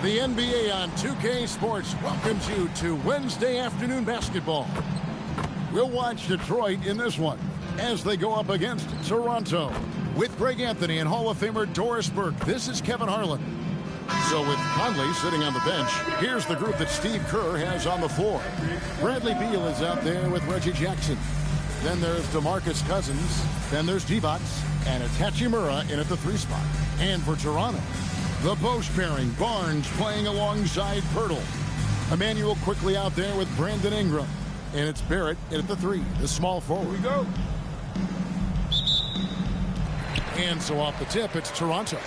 The NBA on 2K Sports welcomes you to Wednesday afternoon basketball. We'll watch Detroit in this one as they go up against Toronto. With Greg Anthony and Hall of Famer Doris Burke, this is Kevin Harlan. So with Conley sitting on the bench, here's the group that Steve Kerr has on the floor. Bradley Beal is out there with Reggie Jackson. Then there's DeMarcus Cousins. Then there's Divac and Hachimura in at the 3 spot. And for Toronto, the post pairing, Barnes playing alongside Pirtle. Emmanuel quickly out there with Brandon Ingram. And it's Barrett in at the 3, the small forward. Here we go. And so off the tip, it's Toronto.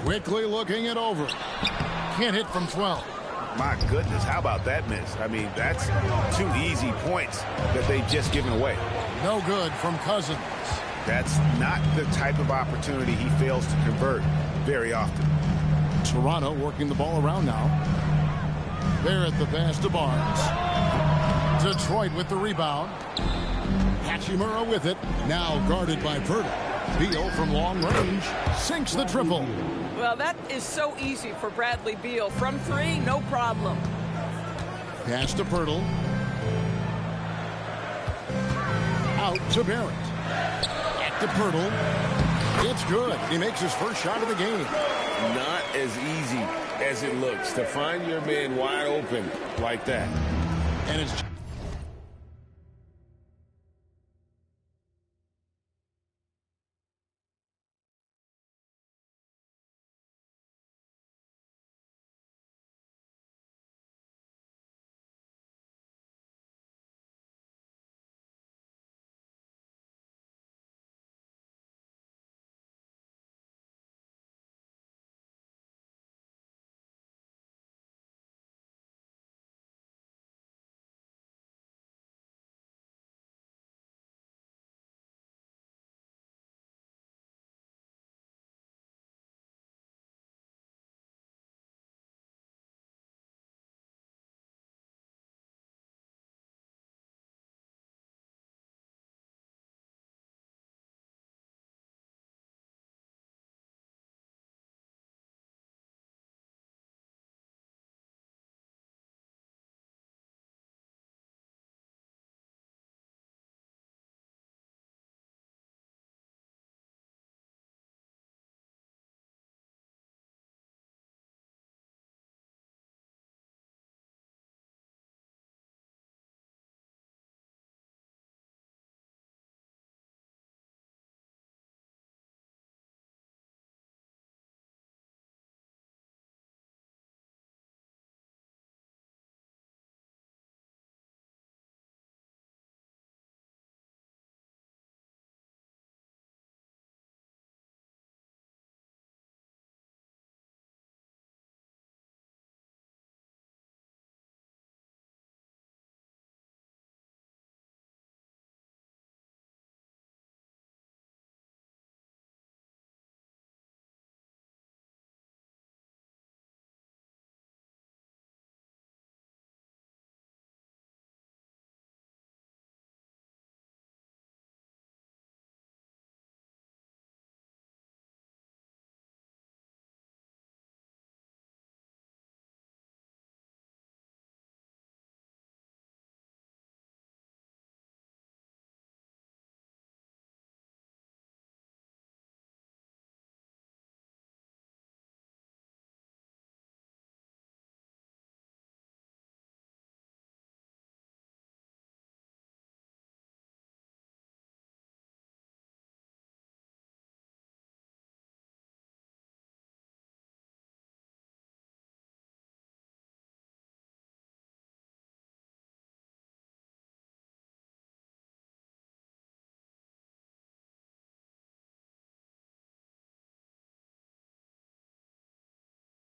Quickly looking it over. Can't hit from 12. My goodness, how about that miss? I mean, that's 2 easy points that they've just given away. No good from Cousins. That's not the type of opportunity he fails to convert very often. Toronto working the ball around now. Barrett the pass to Barnes. Detroit with the rebound. Hachimura with it. Now guarded by Pirtle. Beal from long range sinks the triple. Well, that is so easy for Bradley Beal. From 3, no problem. Pass to Pirtle. Out to Barrett. At to Pirtle. It's good. He makes his first shot of the game. Not as easy as it looks to find your man wide open like that. And it's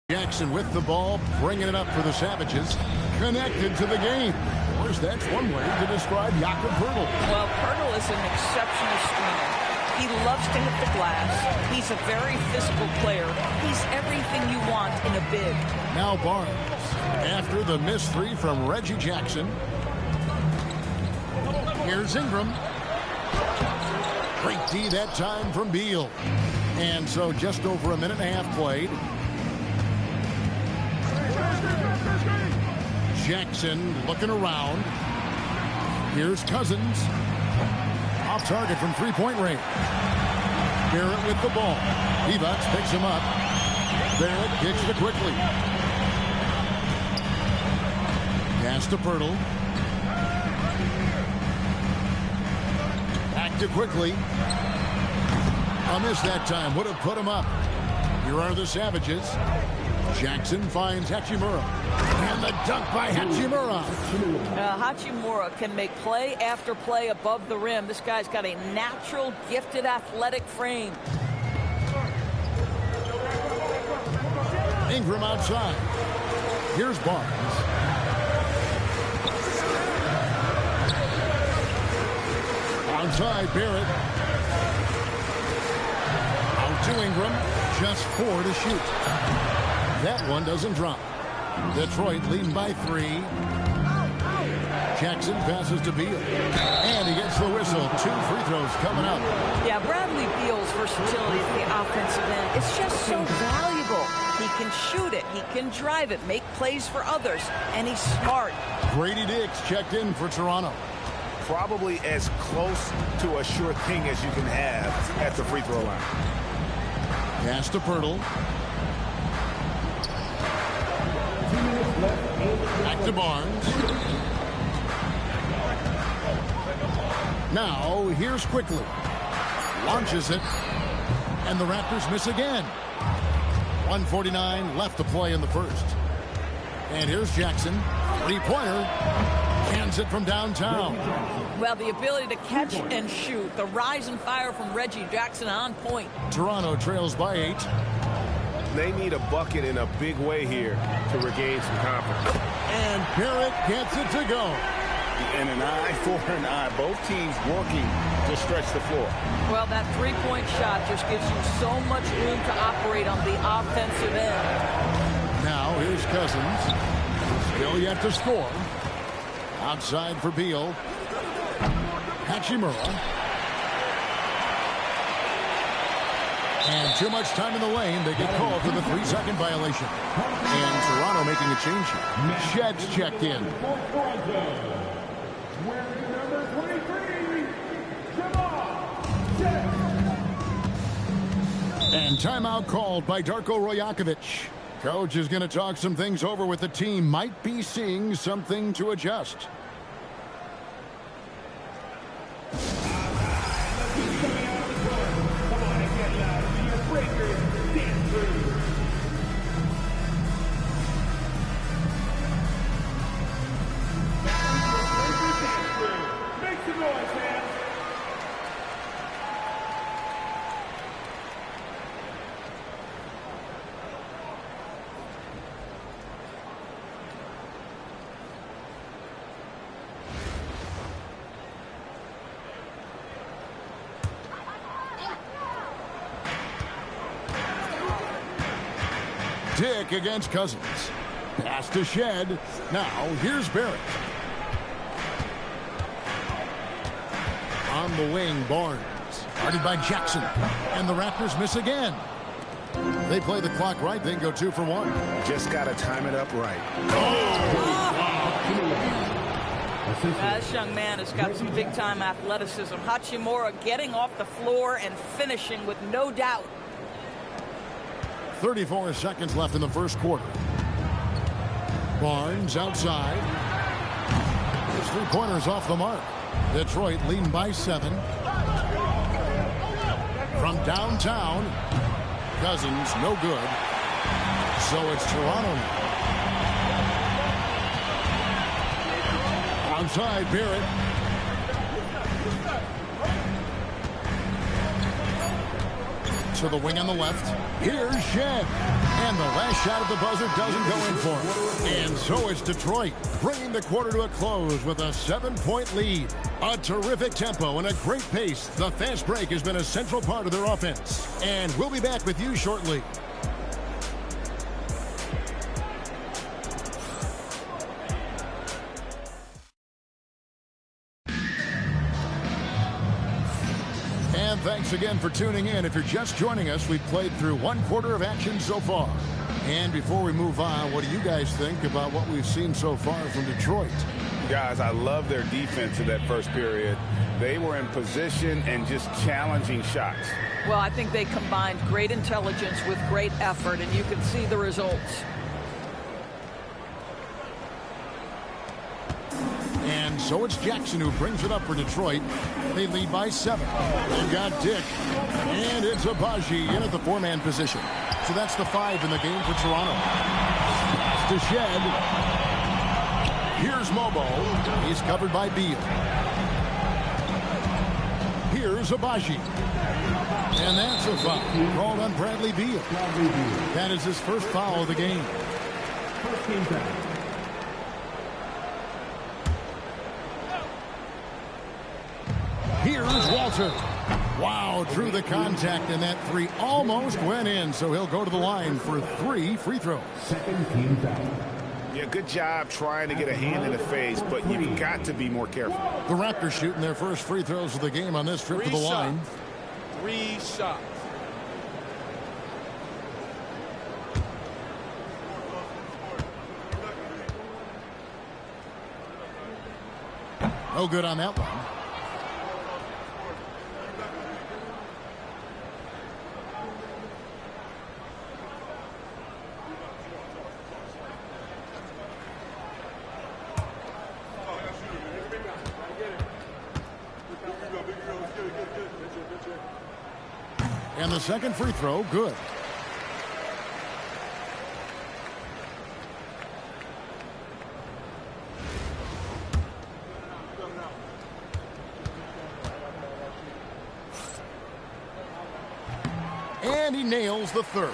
Jackson with the ball, bringing it up for the Savages. Connected to the game. Of course, that's one way to describe Jakob Pirtle. Well, Pirtle is an exceptional screener. He loves to hit the glass. He's a very physical player. He's everything you want in a big. Now Barnes. After the missed 3 from Reggie Jackson. Here's Ingram. Great D that time from Beal. And so just over a minute and a half played. Jackson looking around. Here's Cousins. Off target from three-point range. Barrett with the ball. Evox picks him up. Barrett kicks to quickly. Pass to Pirtle. Back to quickly. A miss that time. Would have put him up. Here are the Savages. Jackson finds Hachimura. And the dunk by Hachimura. Hachimura can make play after play above the rim. This guy's got a natural, gifted, athletic frame. Ingram outside. Here's Barnes. Outside, Barrett. Out to Ingram. Just 4 to shoot. That one doesn't drop. Detroit leading by 3. Jackson passes to Beal. And he gets the whistle. 2 free throws coming up. Yeah, Bradley Beal's versatility at the offensive end, it's just so valuable. He can shoot it. He can drive it, make plays for others. And he's smart. Grady Dix checked in for Toronto. Probably as close to a sure thing as you can have at the free throw line. Pass to Pirtle. Back to Barnes. Now, here's quickly. Launches it. And the Raptors miss again. 1:49 left to play in the first. And here's Jackson. Three-pointer. Cans it from downtown. Well, the ability to catch and shoot. The rise and fire from Reggie Jackson on point. Toronto trails by 8. They need a bucket in a big way here to regain some confidence. And Barrett gets it to go. And an eye for an eye. Both teams working to stretch the floor. Well, that three-point shot just gives you so much room to operate on the offensive end. Now, here's Cousins. Still yet to score. Outside for Beal. Hachimura. And too much time in the lane. They get called for the 3-second violation. And Toronto making a change here. Shed's checked in. And timeout called by Darko Rojakovic. Coach is going to talk some things over with the team. Might be seeing something to adjust. Dick against Cousins. Pass to Shed. Now, here's Barrett. On the wing, Barnes. Guarded by Jackson. And the Raptors miss again. They play the clock right, then go 2 for 1. Just got to time it up right. This young man has got some big-time athleticism. Hachimura getting off the floor and finishing with no doubt. 34 seconds left in the first quarter. Barnes outside. His three-pointers off the mark. Detroit leading by 7. From downtown, Cousins no good. So it's Toronto now. Outside, Barrett. To the wing on the left. Here's Shed. And the last shot at the buzzer doesn't go in for him. And so it's Detroit bringing the quarter to a close with a 7-point lead. A terrific tempo and a great pace. The fast break has been a central part of their offense. And we'll be back with you shortly. And And thanks again for tuning in. If you're just joining us, we've played through 1/4 of action so far. And before we move on, what do you guys think about what we've seen so far from Detroit? Guys, I love their defense in that first period. They were in position and just challenging shots. Well, I think they combined great intelligence with great effort, and you can see the results. And so it's Jackson who brings it up for Detroit. They lead by 7. They've got Dick. And it's Abaji in at the 4-man position. So that's the 5 in the game for Toronto. To Shed. Here's Mobo. He's covered by Beal. Here's Abaji. And that's a foul called on Bradley Beal. That is his first foul of the game. Here's Walter. Wow, drew the contact, and that 3 almost went in, so he'll go to the line for 3 free throws. Yeah, good job trying to get a hand in the face, but you've got to be more careful. The Raptors shooting their first free throws of the game on this trip to the line. 3 shots. No good on that one. And the second free throw, good. And he nails the third.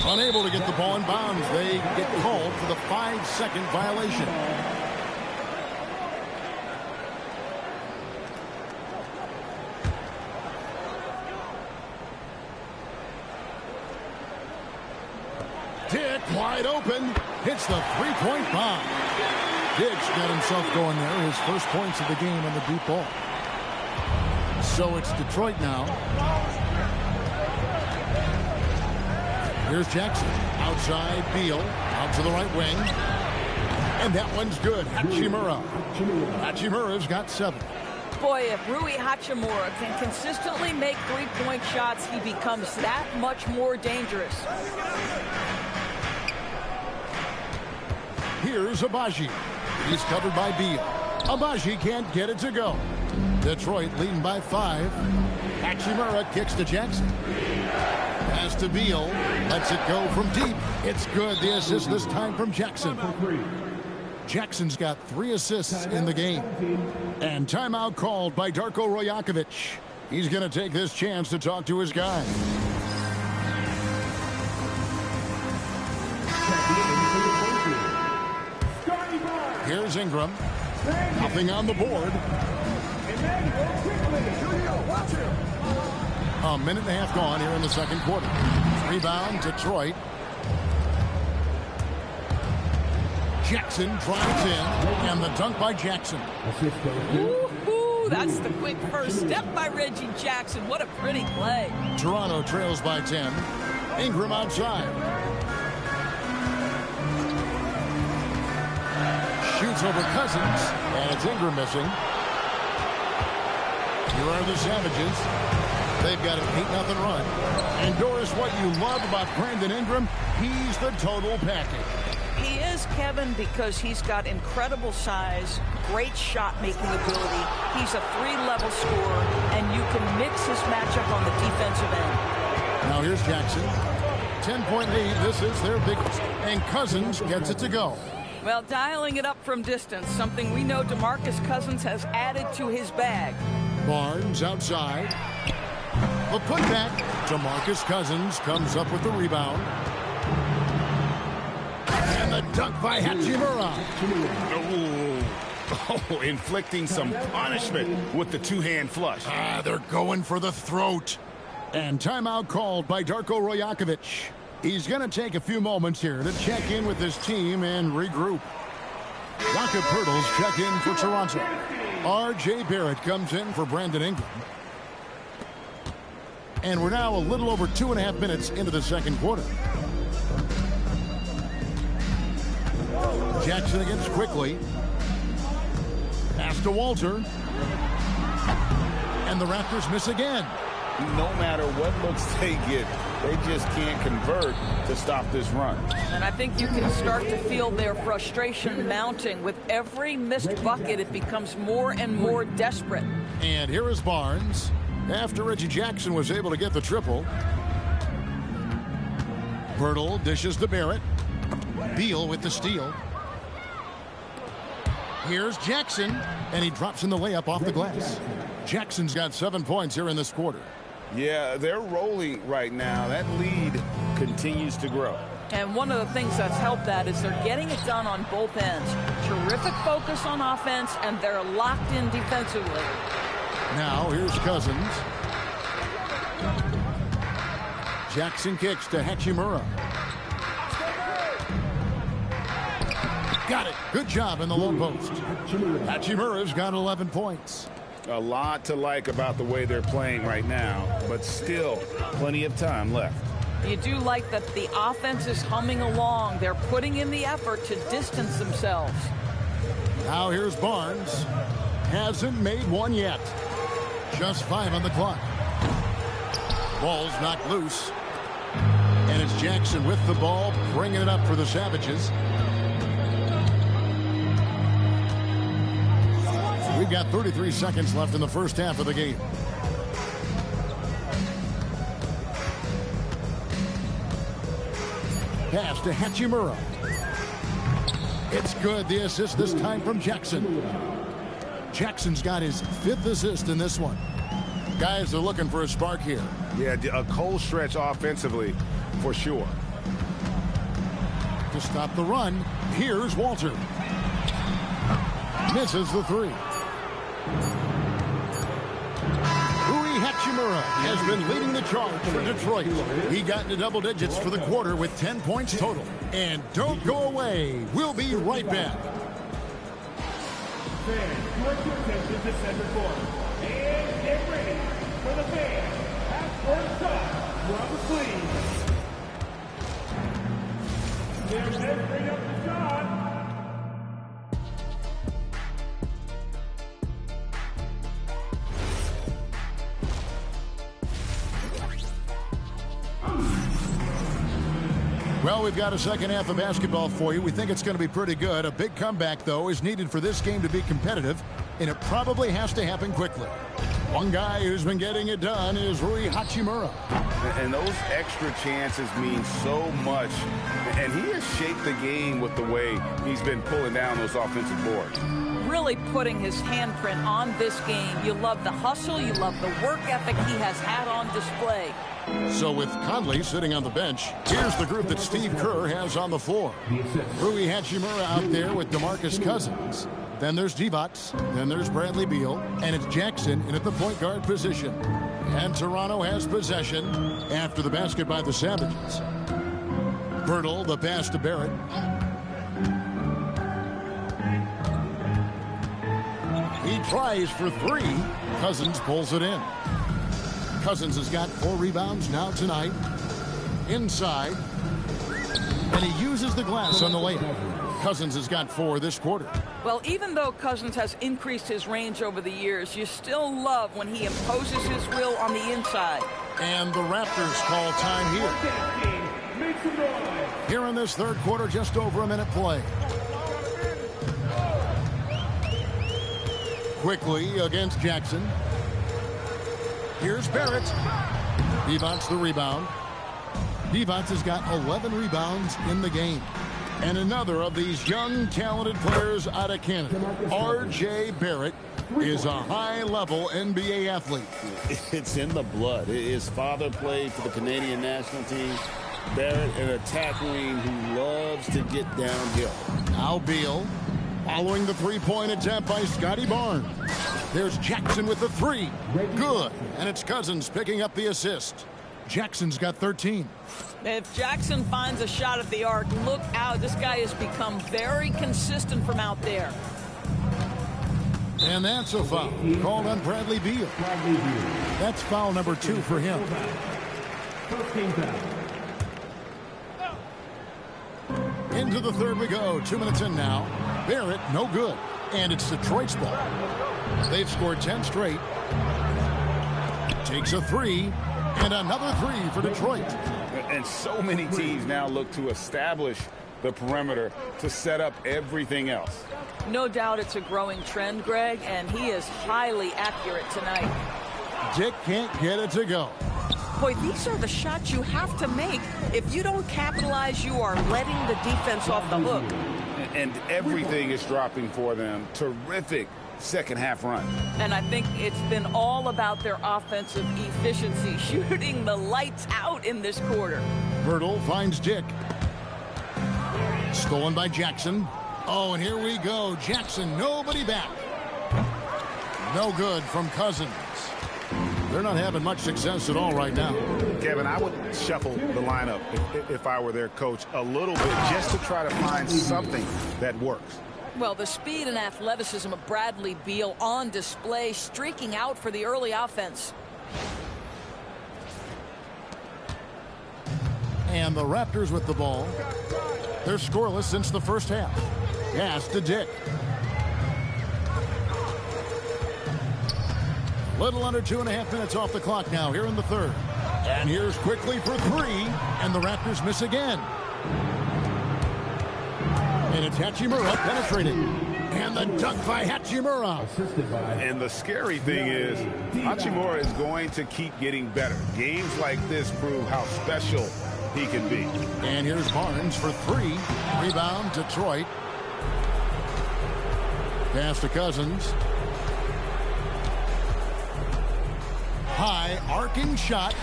Unable to get the ball in bounds. They get called for the 5-second violation. Dick wide open. Hits the 3-point bomb. Dick's got himself going there. His first points of the game on the deep ball. So it's Detroit now. Here's Jackson. Outside, Beal. Out to the right wing. And that one's good. Hachimura. Hachimura's got 7. Boy, if Rui Hachimura can consistently make 3-point shots, he becomes that much more dangerous. Here's Abaji. He's covered by Beal. Abaji can't get it to go. Detroit leading by 5. Hachimura kicks to Jackson. Pass to Beal. Lets it go from deep. It's good. The assist this time from Jackson. Jackson's got 3 assists in the game. And timeout called by Darko Rajakovic. He's going to take this chance to talk to his guy. Here's Ingram. Nothing on the board. A minute and a half gone here in the second quarter. Rebound, Detroit. Jackson drives in, and the dunk by Jackson. Ooh, that's the quick first step by Reggie Jackson. What a pretty play. Toronto trails by 10. Ingram outside. Shoots over Cousins, and it's Ingram missing. Here are the Savages. They've got an 8-0 run. And Doris, what you love about Brandon Ingram, he's the total package. He is, Kevin, because he's got incredible size, great shot-making ability. He's a 3-level scorer, and you can mix his matchup on the defensive end. Now here's Jackson. 10-point lead. This is their biggest. And Cousins gets it to go. Well, dialing it up from distance, something we know DeMarcus Cousins has added to his bag. Barnes outside. The putback. DeMarcus Cousins comes up with the rebound. And the dunk by Hachimura. Oh, inflicting some punishment with the 2-hand flush. They're going for the throat. And timeout called by Darko Rajakovic. He's going to take a few moments here to check in with his team and regroup. Jakob Poeltl's check in for Toronto. R.J. Barrett comes in for Brandon Ingram. And we're now a little over 2.5 minutes into the second quarter. Jackson against Quickly. Pass to Walter. And the Raptors miss again. No matter what looks they get, they just can't convert to stop this run. And I think you can start to feel their frustration mounting. With every missed bucket, it becomes more and more desperate. And here is Barnes. After Reggie Jackson was able to get the triple. Poeltl dishes to Barrett. Beal with the steal. Here's Jackson, and he drops in the layup off the glass. Jackson's got 7 points here in this quarter. Yeah, they're rolling right now. That lead continues to grow. And one of the things that's helped that is they're getting it done on both ends. Terrific focus on offense, and they're locked in defensively. Now here's Cousins. Jackson kicks to Hachimura. Got it. Good job in the low post. Hachimura's got 11 points. A lot to like about the way they're playing right now, but still plenty of time left. You do like that the offense is humming along. They're putting in the effort to distance themselves. Now here's Barnes. Hasn't made one yet. Just 5 on the clock. Ball's knocked loose. And it's Jackson with the ball, bringing it up for the Savages. We've got 33 seconds left in the first half of the game. Pass to Hachimura. It's good. The assist this time from Jackson. Jackson's got his 5th assist in this one. Guys are looking for a spark here. Yeah, a cold stretch offensively for sure. To stop the run, here's Walter. Misses the 3. Rui Hachimura has been leading the charge for Detroit. He got into double digits for the quarter with 10 points total. And don't go away. We'll be right back. Fans, direct your attention to center court. And get ready for the fans. At first shot, drop the sleeve. They're measuring up the shot. Well, we've got a second half of basketball for you. We think it's going to be pretty good. A big comeback, though, is needed for this game to be competitive, and it probably has to happen quickly. One guy who's been getting it done is Rui Hachimura. And those extra chances mean so much. And he has shaped the game with the way he's been pulling down those offensive boards. Really putting his handprint on this game. You love the hustle. You love the work ethic he has had on display. So with Conley sitting on the bench, here's the group that Steve Kerr has on the floor. Rui Hachimura out there with DeMarcus Cousins. Then there's Divac. Then there's Bradley Beal. And it's Jackson in at the point guard position. And Toronto has possession after the basket by the Savages. Poeltl, the pass to Barrett. He tries for 3. Cousins pulls it in. Cousins has got 4 rebounds now tonight. Inside. And he uses the glass on the layup. Cousins has got 4 this quarter. Well, even though Cousins has increased his range over the years, you still love when he imposes his will on the inside. And the Raptors call time here. Here in this third quarter, just over a minute play. Quickly against Jackson. Here's Barrett. Divac the rebound. Divac has got 11 rebounds in the game. And another of these young, talented players out of Canada, R.J. Barrett, is a high-level NBA athlete. It's in the blood. His father played for the Canadian national team. Barrett, an attack wing who loves to get downhill. Now Beal, following the three-point attempt by Scotty Barnes. There's Jackson with the 3. Good. And it's Cousins picking up the assist. Jackson's got 13. If Jackson finds a shot at the arc, look out. This guy has become very consistent from out there. And that's a foul called on Bradley Beal. That's foul number 2 for him. First team foul. Into the third we go. 2 minutes in now. Barrett, no good. And it's Detroit's ball. They've scored 10 straight. Takes a 3. And another 3 for Detroit. And so many teams now look to establish the perimeter to set up everything else. No doubt it's a growing trend, Greg, and he is highly accurate tonight. Dick can't get it to go. Boy, these are the shots you have to make. If you don't capitalize, you are letting the defense off the hook. And everything is dropping for them. Terrific second half run. And I think it's been all about their offensive efficiency, shooting the lights out in this quarter. Hurdle finds Dick. Stolen by Jackson. Oh, and here we go. Jackson, nobody back. No good from Cousins. They're not having much success at all right now. Kevin, I would shuffle the lineup if I were their coach a little bit just to try to find something that works. Well, the speed and athleticism of Bradley Beal on display, streaking out for the early offense. And the Raptors with the ball. They're scoreless since the first half. Pass to Dick. Little under 2.5 minutes off the clock now here in the third. And here's quickly for 3. And the Raptors miss again. And it's Hachimura penetrating. And the dunk by Hachimura. And the scary thing is, Hachimura is going to keep getting better. Games like this prove how special he can be. And here's Barnes for 3. Rebound, Detroit. Pass to Cousins. High arcing shot.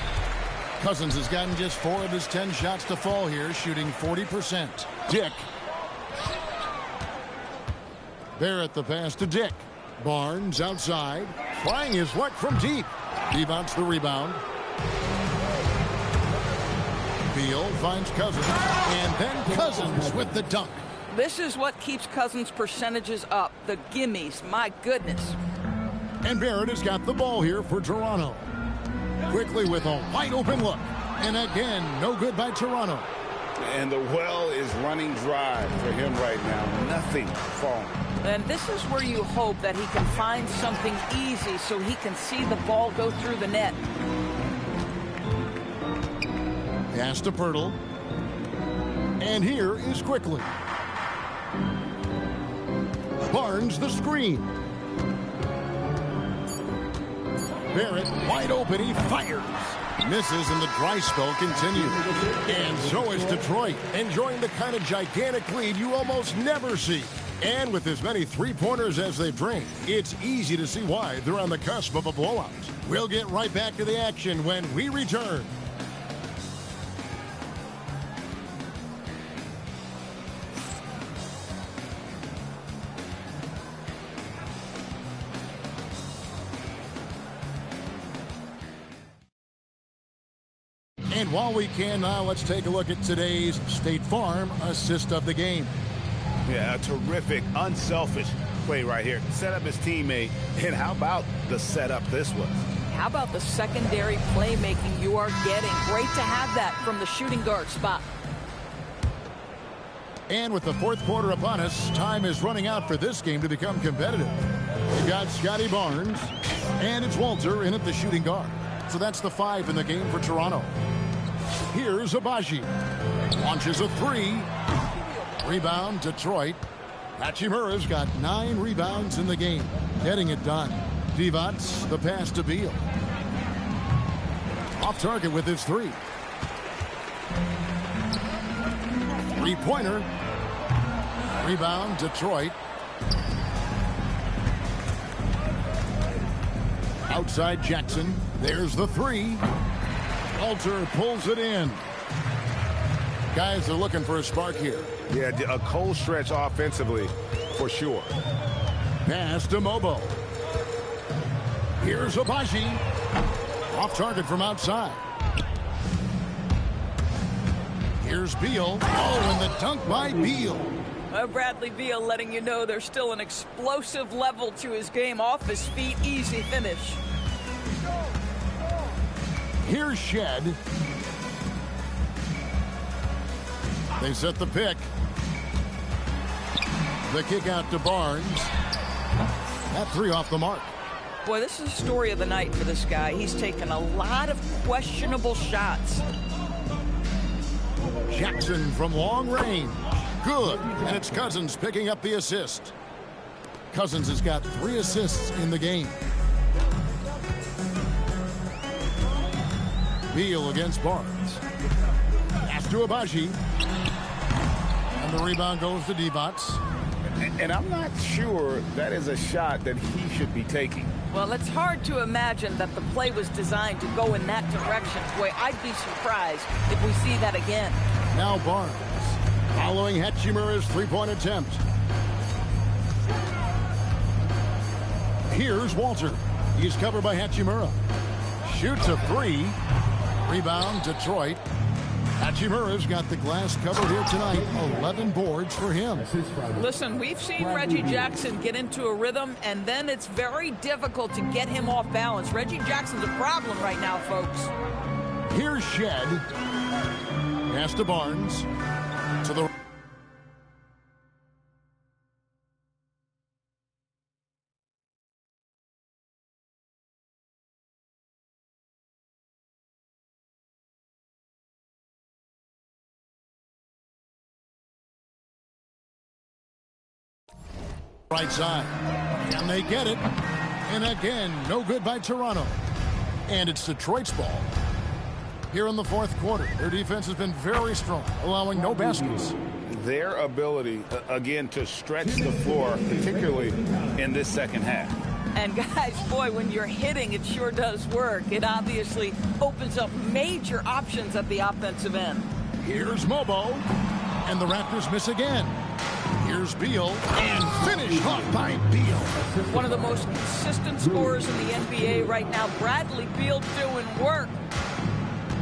Cousins has gotten just 4 of his 10 shots to fall here, shooting 40%. Dick. Barrett the pass to Dick. Barnes outside. Trying his luck from deep. Rebounds the rebound. Beal finds Cousins. And then Cousins with the dunk. This is what keeps Cousins' percentages up. The gimmies. My goodness. And Barrett has got the ball here for Toronto. Quickly with a wide open look. And again, no good by Toronto. And the well is running dry for him right now. Nothing falling. And this is where you hope that he can find something easy so he can see the ball go through the net. Pass to Pirtle. And here is Quickly. Barnes the screen. Barrett wide open. He fires. Misses, and the dry spell continues. And so is Detroit, enjoying the kind of gigantic lead you almost never see. And with as many three-pointers as they've drained, it's easy to see why they're on the cusp of a blowout. We'll get right back to the action when we return. And while we can now, let's take a look at today's State Farm assist of the game. Yeah, a terrific, unselfish play right here. Set up his teammate. And how about the setup this was? How about the secondary playmaking you are getting? Great to have that from the shooting guard spot. And with the fourth quarter upon us, time is running out for this game to become competitive. We've got Scotty Barnes, and it's Walter in at the shooting guard. So that's the 5 in the game for Toronto. Here's Abaji. Launches a 3. Rebound, Detroit. Hachimura's got 9 rebounds in the game. Getting it done. Divac, the pass to Beal. Off target with his 3. Three-pointer. Rebound, Detroit. Outside Jackson. There's the 3. Walter pulls it in. Guys are looking for a spark here. Yeah, a cold stretch offensively for sure. Pass to Mobo. Here's Abaji. Off target from outside. Here's Beal. Oh, and the dunk by Beal. Bradley Beal letting you know there's still an explosive level to his game. Off his feet, easy finish. Here's Shed. They set the pick. The kick out to Barnes. That three off the mark. Boy, this is the story of the night for this guy. He's taken a lot of questionable shots. Jackson from long range. Good. And it's Cousins picking up the assist. Cousins has got 3 assists in the game. Beal against Barnes. Pass to Abaji. And the rebound goes to Divac. And I'm not sure that is a shot that he should be taking. Well, it's hard to imagine that the play was designed to go in that direction. Boy, I'd be surprised if we see that again. Now Barnes, following Hachimura's three-point attempt. Here's Walter. He's covered by Hachimura. Shoots a 3. Rebound, Detroit. Hachimura's got the glass covered here tonight. 11 boards for him. Listen, we've seen Reggie Jackson get into a rhythm, and then it's very difficult to get him off balance. Reggie Jackson's a problem right now, folks. Here's Shed. Pass to Barnes. To the right side. And they get it. And again, no good by Toronto. And it's Detroit's ball. Here in the fourth quarter, their defense has been very strong, allowing no baskets. Their ability, again, to stretch the floor, particularly in this second half. And guys, boy, when you're hitting, it sure does work. It obviously opens up major options at the offensive end. Here's Mobo. And the Raptors miss again. Here's Beal, and finish off by Beal. One of the most consistent scorers in the NBA right now. Bradley Beal doing work.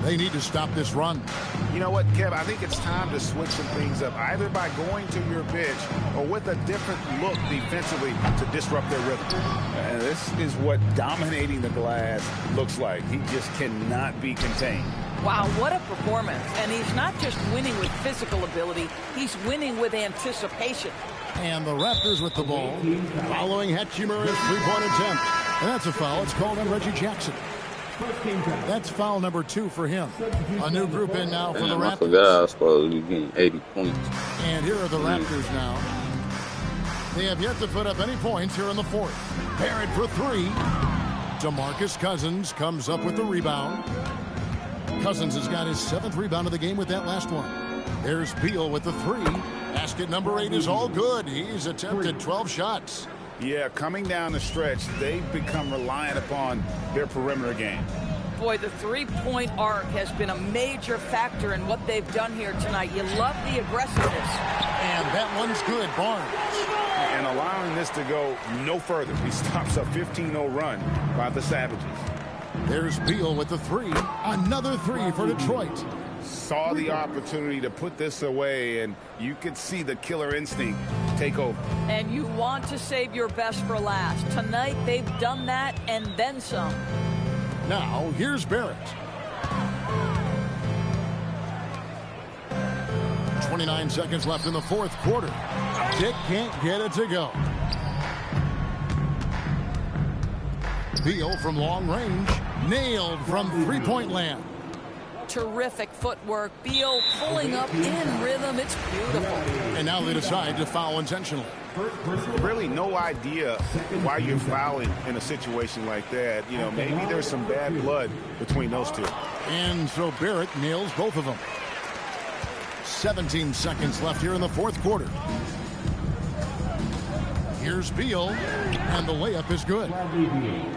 They need to stop this run. You know what, Kev? I think it's time to switch some things up, either by going to your bench or with a different look defensively to disrupt their rhythm. And this is what dominating the glass looks like. He just cannot be contained. Wow, what a performance. And he's not just winning with physical ability, he's winning with anticipation. And the Raptors with the ball, following Hachimura's three-point attempt. And that's a foul. It's called on Reggie Jackson. That's foul number 2 for him. A new group in now for the Raptors. I forgot I was supposed to be getting 80 points. And here are the Raptors now. They have yet to put up any points here in the fourth. Barrett for 3. DeMarcus Cousins comes up with the rebound. Cousins has got his 7th rebound of the game with that last one. There's Beal with the 3. Basket number 8 is all good. He's attempted 12 shots. Yeah, coming down the stretch, they've become reliant upon their perimeter game. Boy, the three-point arc has been a major factor in what they've done here tonight. You love the aggressiveness. And that one's good, Barnes. And allowing this to go no further. He stops a 15-0 run by the Savages. There's Beal with the 3. Another 3 for Detroit. Saw the opportunity to put this away, and you could see the killer instinct take over. And you want to save your best for last. Tonight, they've done that and then some. Now, here's Barrett. 29 seconds left in the fourth quarter. Dick can't get it to go. Beal from long range. Nailed from three-point land. Terrific footwork. Beal pulling up in rhythm. It's beautiful. And now they decide to foul intentionally. Really no idea why you're fouling in a situation like that. You know, maybe there's some bad blood between those two. And so Barrett nails both of them. 17 seconds left here in the fourth quarter. Here's Beal, and the layup is good.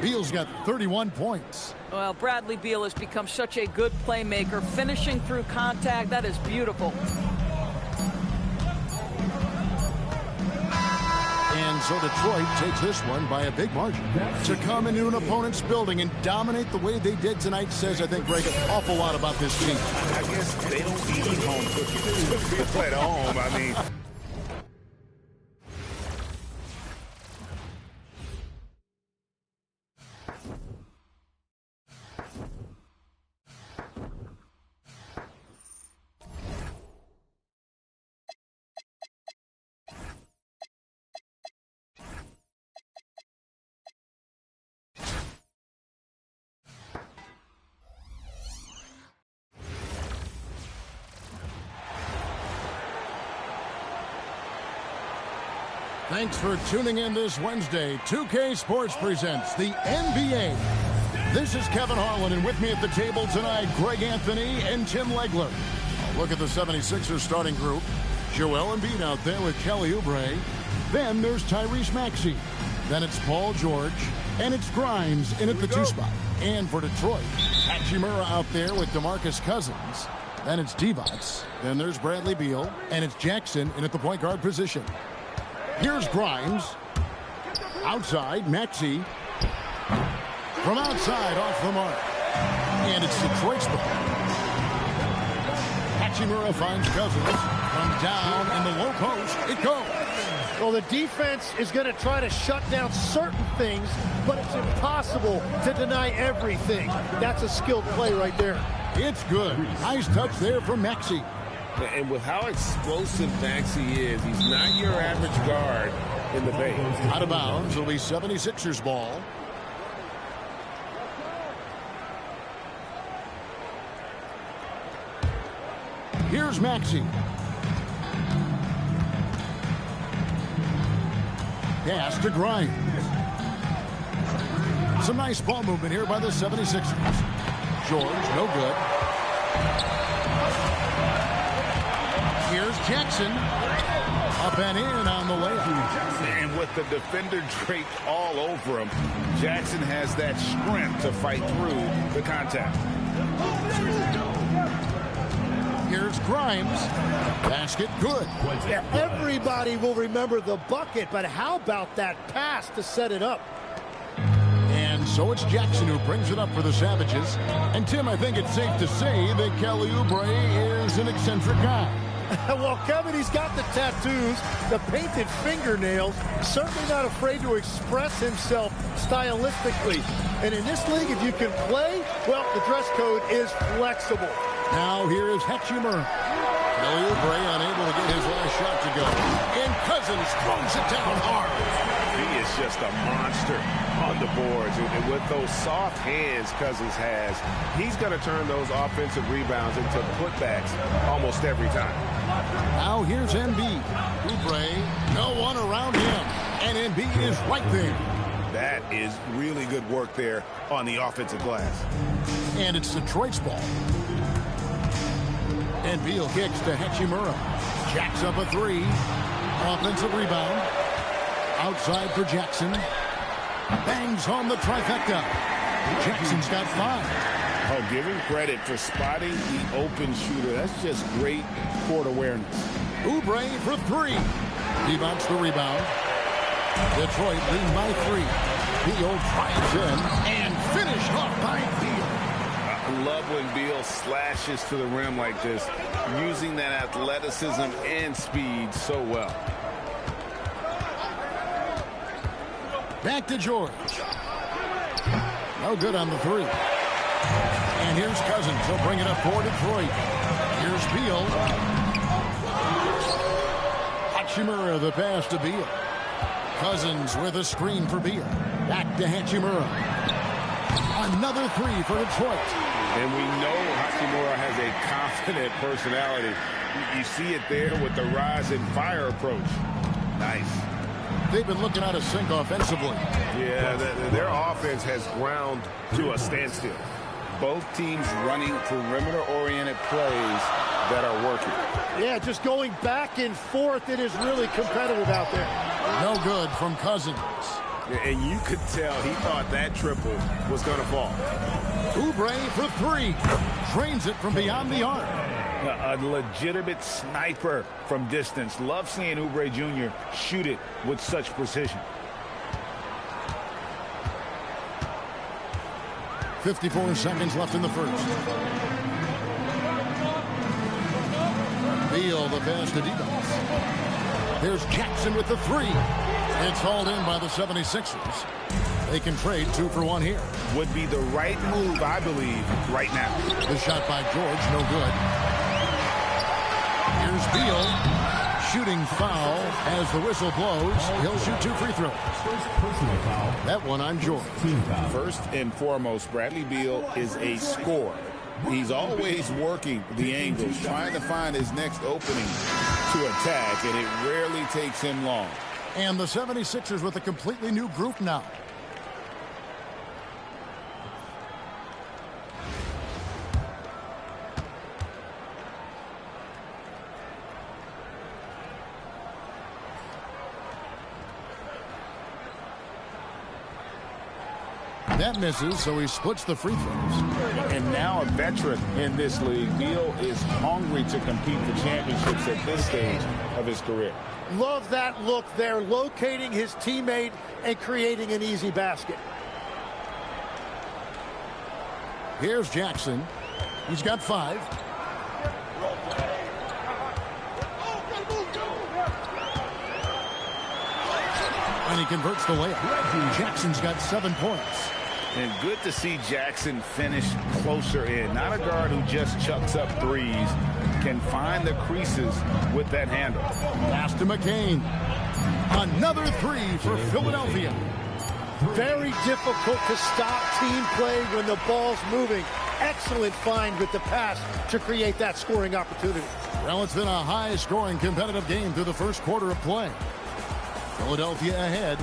Beal's got 31 points. Well, Bradley Beal has become such a good playmaker, finishing through contact. That is beautiful. And so Detroit takes this one by a big margin. To come into an opponent's building and dominate the way they did tonight says, I think, Greg, an awful lot about this team. I guess they don't eat home cooking. People at home, I mean. Thanks for tuning in this Wednesday. 2K Sports presents the NBA. This is Kevin Harlan, and with me at the table tonight, Greg Anthony and Tim Legler. A look at the 76ers starting group. Joel Embiid out there with Kelly Oubre. Then there's Tyrese Maxey. Then it's Paul George. And it's Grimes in at the 2 spot. And for Detroit, Hachimura out there with DeMarcus Cousins. Then it's Divac. Then there's Bradley Beal. And it's Jackson in at the point guard position. Here's Grimes. Outside, Maxey. From outside, off the mark. And it's Detroit's ball. Hachimura finds Cousins. From down in the low post, it goes. Well, the defense is going to try to shut down certain things, but it's impossible to deny everything. That's a skilled play right there. It's good. Nice touch there from Maxey. And with how explosive Maxey is, he's not your average guard in the paint. Out of bounds, it'll be 76ers ball. Here's Maxey. Pass to Grimes. Some nice ball movement here by the 76ers. George, no good. Here's Jackson. Up and in on the layup. And with the defender draped all over him, Jackson has that strength to fight through the contact. Here's Grimes. Basket good. Yeah, everybody will remember the bucket, but how about that pass to set it up? And so it's Jackson who brings it up for the Savages. And Tim, I think it's safe to say that Kelly Oubre is an eccentric guy. Well, Kevin, he's got the tattoos, the painted fingernails, certainly not afraid to express himself stylistically. And in this league, if you can play, well, the dress code is flexible. Now here is Hachimura. Kelly Oubre unable to get his last shot to go. And Cousins throws it down hard. He is just a monster on the boards. And with those soft hands Cousins has, he's going to turn those offensive rebounds into putbacks almost every time. Now here's Embiid. Oubre, no one around him. And Embiid is right there. That is really good work there on the offensive glass. And it's Detroit's ball. And Beal kicks to Hachimura. Jacks up a 3. Offensive rebound. Outside for Jackson. Bangs home the trifecta. Jackson's got 5. Oh, give him credit for spotting the open shooter. That's just great court awareness. Oubre for 3. Divac the rebound. Detroit lead by 3. Beal drives in and finished off by Beal. I love when Beal slashes to the rim like this, using that athleticism and speed so well. Back to George. No good on the 3. And here's Cousins. He'll bring it up for Detroit. Here's Beal. Hachimura the pass to Beal. Cousins with a screen for Beal. Back to Hachimura. Another 3 for Detroit. And we know Hachimura has a confident personality. You see it there with the rise and fire approach. Nice. They've been looking out of sync offensively. Yeah, their offense has ground to a standstill. Both teams running perimeter-oriented plays that are working. Yeah, just going back and forth. It is really competitive out there. No good from Cousins. And you could tell he thought that triple was going to fall. Oubre for three. Drains it from beyond the arc. A legitimate sniper from distance. Love seeing Oubre Jr. shoot it with such precision. 54 seconds left in the first. Beal the pass to Divas. There's Jackson with the three. It's hauled in by the 76ers. They can trade 2 for 1 here. Would be the right move, I believe, right now. The shot by George, no good. Here's Beal. Shooting foul as the whistle blows. He'll shoot 2 free throws. That one on George. First and foremost, Bradley Beal is a scorer. He's always working the angles, trying to find his next opening to attack, and it rarely takes him long. And the 76ers with a completely new group now. That misses, so he splits the free throws. And now a veteran in this league, Beal is hungry to compete for championships at this stage of his career. Love that look there, locating his teammate and creating an easy basket. Here's Jackson. He's got 5. And he converts the layup. Jackson's got 7 points. And good to see Jackson finish closer in. Not a guard who just chucks up threes. Can find the creases with that handle. Pass to McCain. Another 3 for Philadelphia. Very difficult to stop team play when the ball's moving. Excellent find with the pass to create that scoring opportunity. Well, it's been a high-scoring competitive game through the first quarter of play. Philadelphia ahead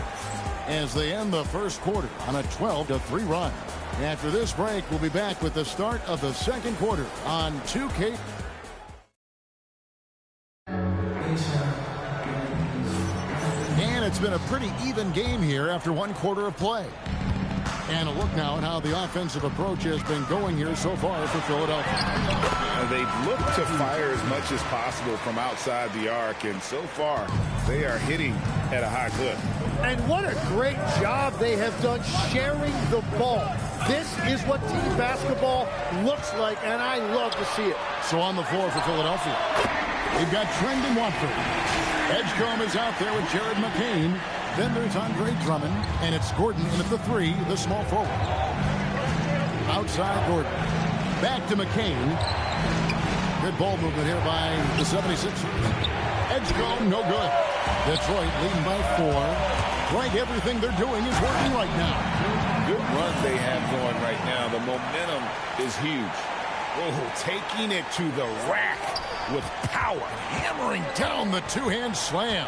as they end the first quarter on a 12-3 run. After this break, we'll be back with the start of the second quarter on 2K. And it's been a pretty even game here after 1 quarter of play. And a look now at how the offensive approach has been going here so far for Philadelphia. They've looked to fire as much as possible from outside the arc, and so far they are hitting at a high clip. And what a great job they have done sharing the ball. This is what team basketball looks like, and I love to see it. So on the floor for Philadelphia, we've got Trendon Watford. Edgecombe is out there with Jared McCain. Then there's Andre Drummond, and it's Gordon in at the 3, the small forward. Outside Gordon. Back to McCain. Good ball movement here by the 76ers. Edgecombe, no good. Detroit leading by 4. Like everything they're doing is working right now. Good run they have going right now. The momentum is huge. Oh, taking it to the rack with power. Hammering down the two-hand slam.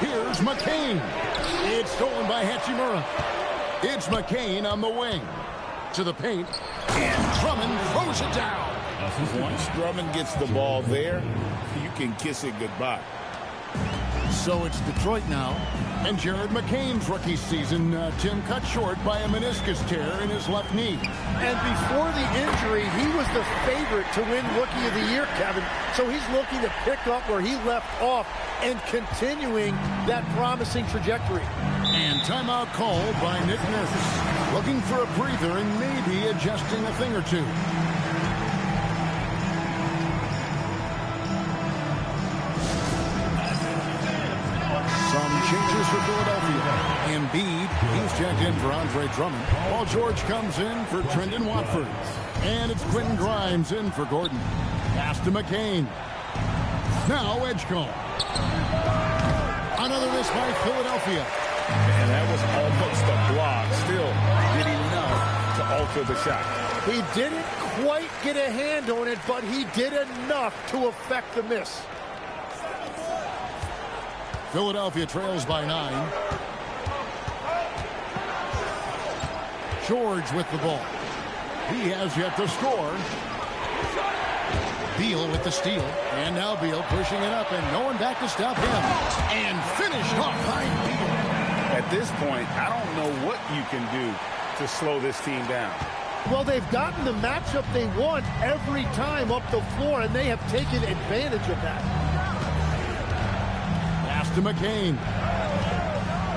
Here's McCain. It's stolen by Hachimura. It's McCain on the wing. To the paint. And Drummond throws it down. Once Drummond gets the ball there, you can kiss it goodbye. So it's Detroit now. And Jared McCain's rookie season, Tim, cut short by a meniscus tear in his left knee. And before the injury, he was the favorite to win Rookie of the Year, Kevin. So he's looking to pick up where he left off and continuing that promising trajectory. And timeout called by Nick Nurse. Looking for a breather and maybe adjusting a thing or two. Some changes for Philadelphia. Embiid, he's checked in for Andre Drummond, while George comes in for Trendon Watford. And it's Quentin Grimes in for Gordon. Pass to McCain. Now Edgecombe. Another miss by Philadelphia. And that was almost a block. Still did enough to alter the shot. He didn't quite get a hand on it, but he did enough to affect the miss. Philadelphia trails by 9. George with the ball. He has yet to score. Beal with the steal. And now Beal pushing it up and no one back to stop him. And finished off by Beal. At this point, I don't know what you can do to slow this team down. Well, they've gotten the matchup they want every time up the floor, and they have taken advantage of that. Pass to McCain.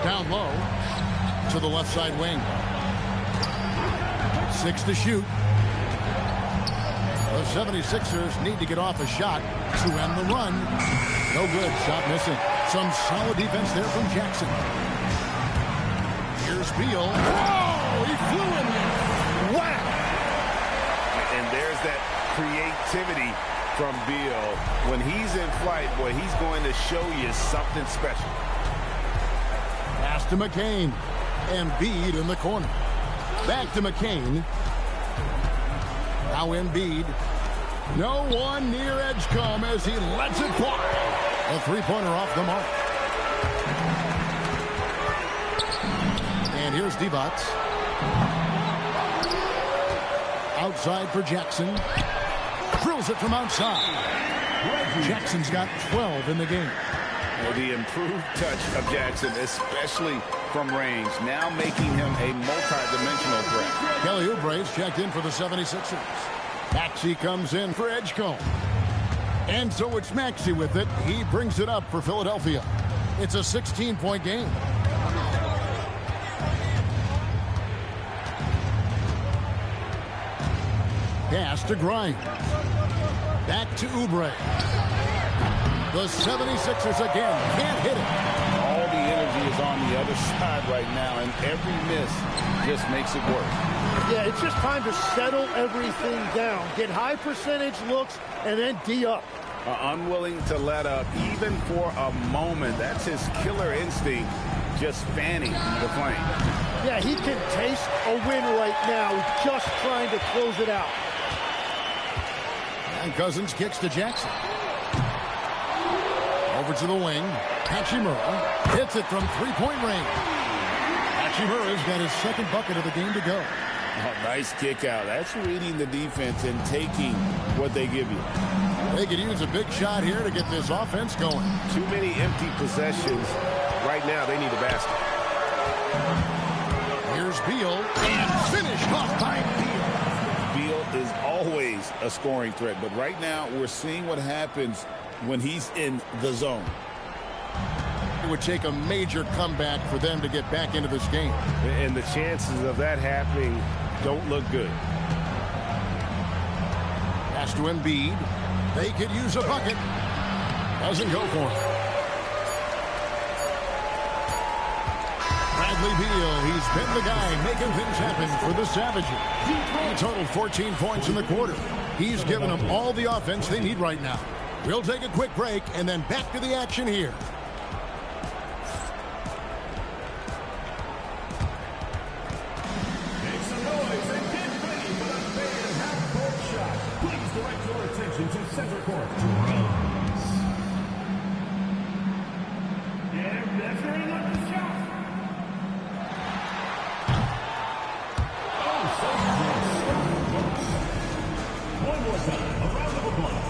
Down low to the left side wing. 6 to shoot. The 76ers need to get off a shot to end the run. No good. Shot missing. Some solid defense there from Jackson. Here's Beal. Whoa! He flew in there. Wow! And there's that creativity from Beal. When he's in flight, boy, he's going to show you something special. Pass to McCain. Embiid in the corner. Back to McCain. Now Embiid. No one near Edgecombe as he lets it fly. A three-pointer off the mark. And here's Divac. Outside for Jackson. Drills it from outside. Jackson's got 12 in the game. The improved touch of Jackson, especially from range, now making him a multi-dimensional threat. Kelly Oubre's checked in for the 76ers. Maxey comes in for Edgecombe. And so it's Maxey with it. He brings it up for Philadelphia. It's a 16-point game. Pass to Grimes. Back to Oubre. The 76ers again can't hit it. All the energy is on the other side right now, and every miss just makes it worse. Yeah, it's just time to settle everything down. Get high percentage looks and then D up. Unwilling to let up even for a moment. That's his killer instinct, just fanning the flame. Yeah, he can taste a win right now, just trying to close it out. And Cousins kicks to Jackson. Over to the wing. Hachimura hits it from three-point range. Hachimura's got his second bucket of the game to go. Oh, nice kick out. That's reading the defense and taking what they give you. They could use a big shot here to get this offense going. Too many empty possessions. Right now, they need a basket. Here's Beal. And finished off by Beal. Beal is always a scoring threat, but right now we're seeing what happens when he's in the zone. It would take a major comeback for them to get back into this game. And the chances of that happening don't look good. Pass to Embiid. They could use a bucket. Doesn't go for it. Bradley Beal, he's been the guy making things happen for the Savages. He totaled 14 points in the quarter. He's given them all the offense they need right now. We'll take a quick break and then back to the action here. Make some noise and get ready for the fan half-court shot. Please direct your attention to center court. And measuring up the shot. One more time, a round of applause.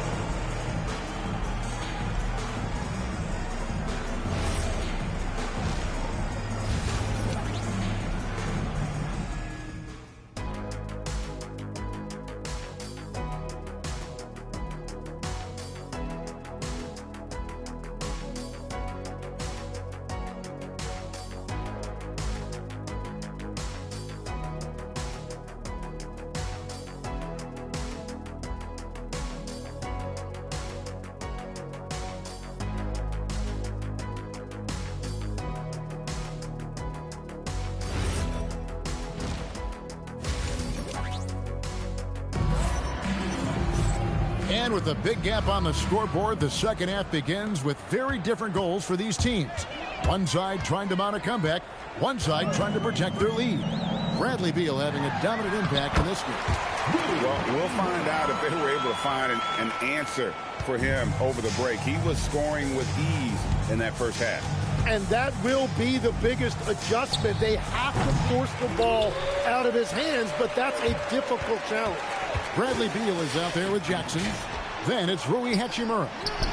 And with a big gap on the scoreboard, the second half begins with very different goals for these teams. One side trying to mount a comeback, one side trying to protect their lead. Bradley Beal having a dominant impact in this game. Well, we'll find out if they were able to find an answer for him over the break. He was scoring with ease in that first half. And that will be the biggest adjustment. They have to force the ball out of his hands, but that's a difficult challenge. Bradley Beal is out there with Jackson. Then it's Rui Hachimura.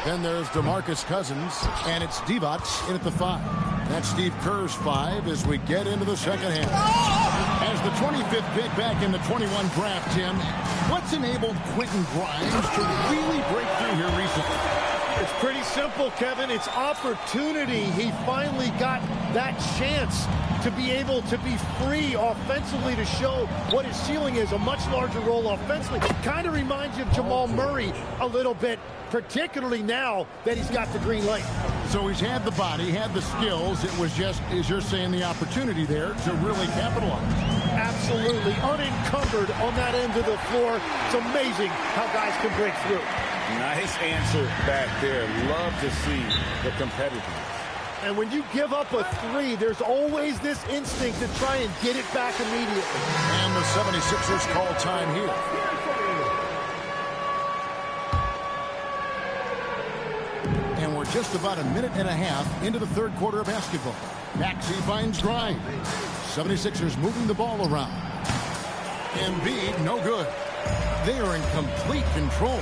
Then there's DeMarcus Cousins, and it's Divac in at the 5. That's Steve Kerr's 5 as we get into the second half. As the 25th pick back in the 21 draft, Tim, what's enabled Quentin Grimes to really break through here recently? It's pretty simple, Kevin. It's opportunity. He finally got that chance to be able to be free offensively to show what his ceiling is, a much larger role offensively. Kind of reminds you of Jamal Murray a little bit, particularly now that he's got the green light. So he's had the body, had the skills. It was just, as you're saying, the opportunity there to really capitalize. Absolutely unencumbered on that end of the floor. It's amazing how guys can break through. Nice answer back there. Love to see the competitiveness. And when you give up a 3, there's always this instinct to try and get it back immediately. And the 76ers call time here. And we're just about a minute and a half into the third quarter of basketball. Maxey finds Grimes. 76ers moving the ball around. Embiid, no good. They are in complete control.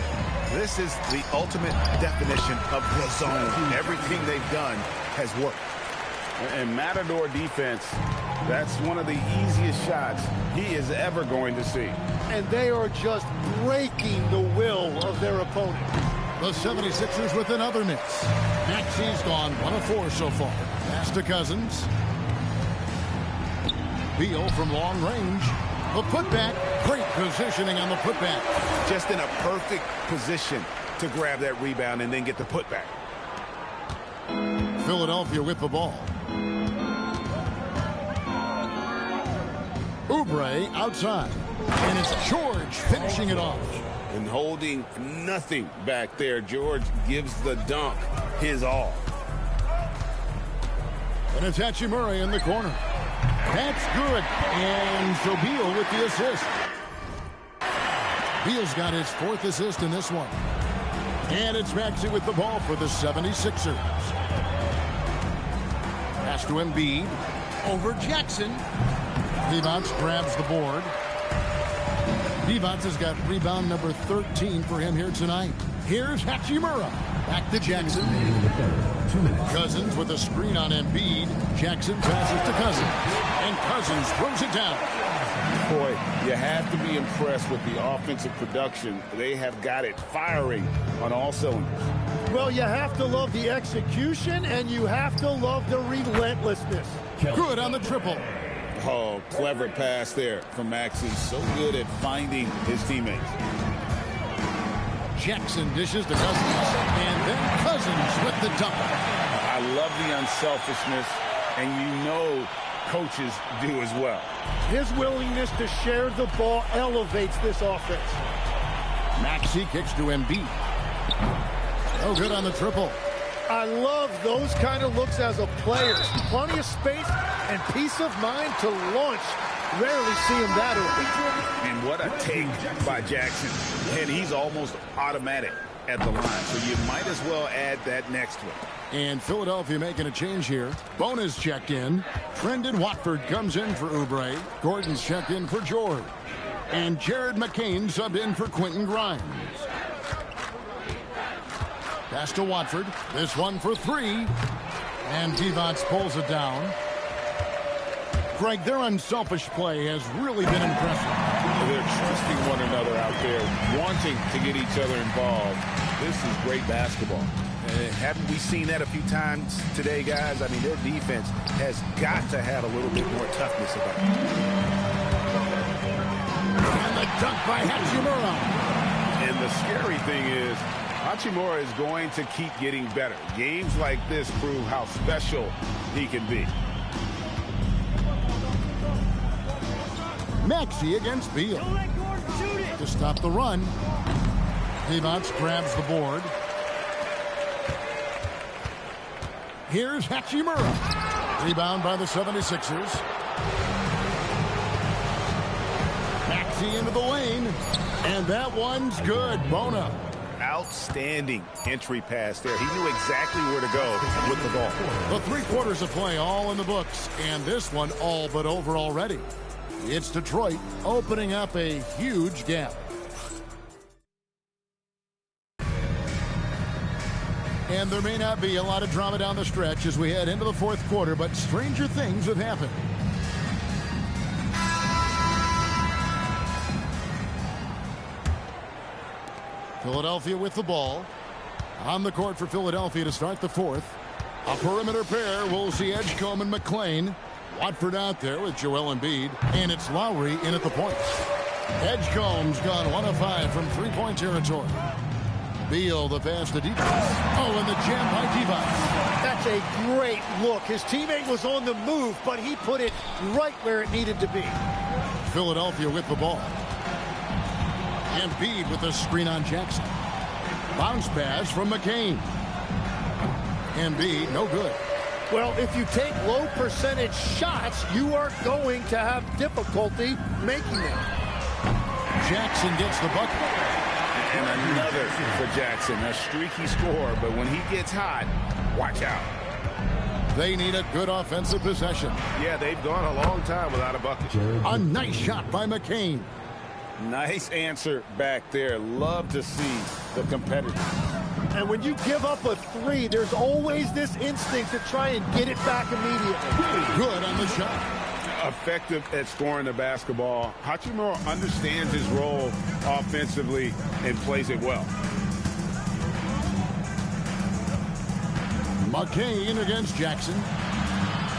This is the ultimate definition of the zone. Everything they've done has worked. And Matador defense, that's one of the easiest shots he is ever going to see. And they are just breaking the will of their opponent. The 76ers with another miss. Maxey's gone 1 of 4 so far. Pass to Cousins. Beal from long range. The putback, great positioning on the putback. Just in a perfect position to grab that rebound and then get the putback. Philadelphia with the ball. Oubre outside. And it's George finishing it off. And holding nothing back there. George gives the dunk his all. And it's Hachimura in the corner. That's good. And so Beal with the assist. Beal's got his 4th assist in this one. And it's Maxey with the ball for the 76ers. Pass to Embiid. Over Jackson. Divac grabs the board. Divac has got rebound number 13 for him here tonight. Here's Hachimura. Back to Jackson. Cousins with a screen on Embiid. Jackson passes to Cousins. And Cousins throws it down. Boy, you have to be impressed with the offensive production. They have got it firing on all cylinders. Well, you have to love the execution, and you have to love the relentlessness. Good on the triple. Oh, clever pass there from Maxey. So good at finding his teammates. Jackson dishes to Cousins. And then Cousins with the dunk. I love the unselfishness, and you know coaches do as well. His willingness to share the ball elevates this offense. Maxey kicks to Embiid. Oh, good on the triple. I love those kind of looks as a player. Plenty of space and peace of mind to launch. Rarely see him that open. And what a take by Jackson. And he's almost automatic at the line. So you might as well add that next one. And Philadelphia making a change here. Bona's checked in. Trendon Watford comes in for Oubre. Gordon's checked in for George. And Jared McCain subbed in for Quentin Grimes. Pass to Watford. This one for 3. And Divac pulls it down. Greg, their unselfish play has really been impressive. They're trusting one another out there, wanting to get each other involved. This is great basketball. Haven't we seen that a few times today, guys? I mean, their defense has got to have a little bit more toughness about it. And the dunk by Hachimura. And the scary thing is, Hachimura is going to keep getting better. Games like this prove how special he can be. Maxey against Beal. To stop the run. Divac grabs the board. Here's Hachimura. Rebound by the 76ers. Maxey into the lane. And that one's good. Bona. Outstanding entry pass there. He knew exactly where to go with the ball. The 3 quarters of play all in the books. And this one all but over already. It's Detroit opening up a huge gap. And there may not be a lot of drama down the stretch as we head into the fourth quarter, but stranger things have happened. Philadelphia with the ball. On the court for Philadelphia to start the fourth. A perimeter pair. We'll see Edgecombe and McClain. Watford out there with Joel Embiid. And it's Lowry in at the point. Edgecombe's gone 1 of 5 from three-point territory. Beal, the pass to Divac. Oh, and the jam by Divac. That's a great look. His teammate was on the move, but he put it right where it needed to be. Philadelphia with the ball. Embiid with the screen on Jackson. Bounce pass from McCain. Embiid, no good. Well, if you take low percentage shots, you are going to have difficulty making them. Jackson gets the bucket. And another for Jackson. A streaky score, but when he gets hot, watch out. They need a good offensive possession. Yeah, they've gone a long time without a bucket. A nice shot by McCain. Nice answer back there. Love to see the competitor. And when you give up a three, there's always this instinct to try and get it back immediately. Good on the shot. Effective at scoring the basketball. Hachimura understands his role offensively and plays it well. McCain against Jackson.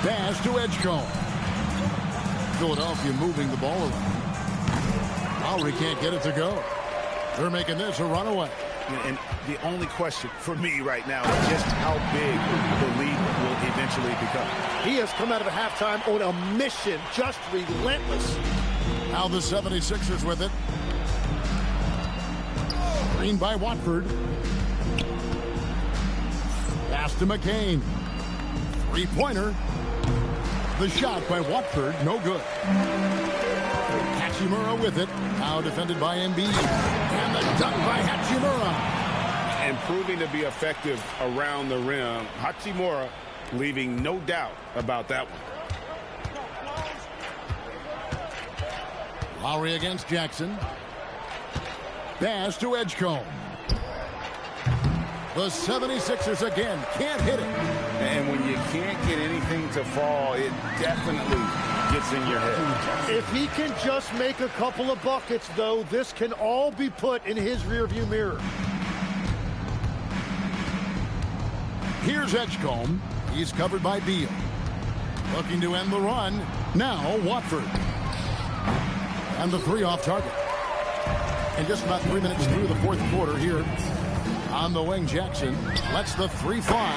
Pass to Edgecombe. Philadelphia moving the ball around. Lowry can't get it to go. They're making this a runaway. And the only question for me right now is just how big the lead will eventually become. He has come out of halftime on a mission, just relentless. Now the 76ers with it. Green by Watford. Pass to McCain. Three-pointer. The shot by Watford, no good. Hachimura with it. Now defended by Embiid. And the dunk by Hachimura. And proving to be effective around the rim. Hachimura leaving no doubt about that one. Lowry against Jackson. Pass to Edgecombe. The 76ers again can't hit it. And when you can't get anything to fall, it definitely gets in your head. If he can just make a couple of buckets, though, this can all be put in his rearview mirror. Here's Edgecombe. He's covered by Beal. Looking to end the run. Now Watford. And the three off target. And just about 3 minutes through the fourth quarter here. On the wing, Jackson lets the 3 fly.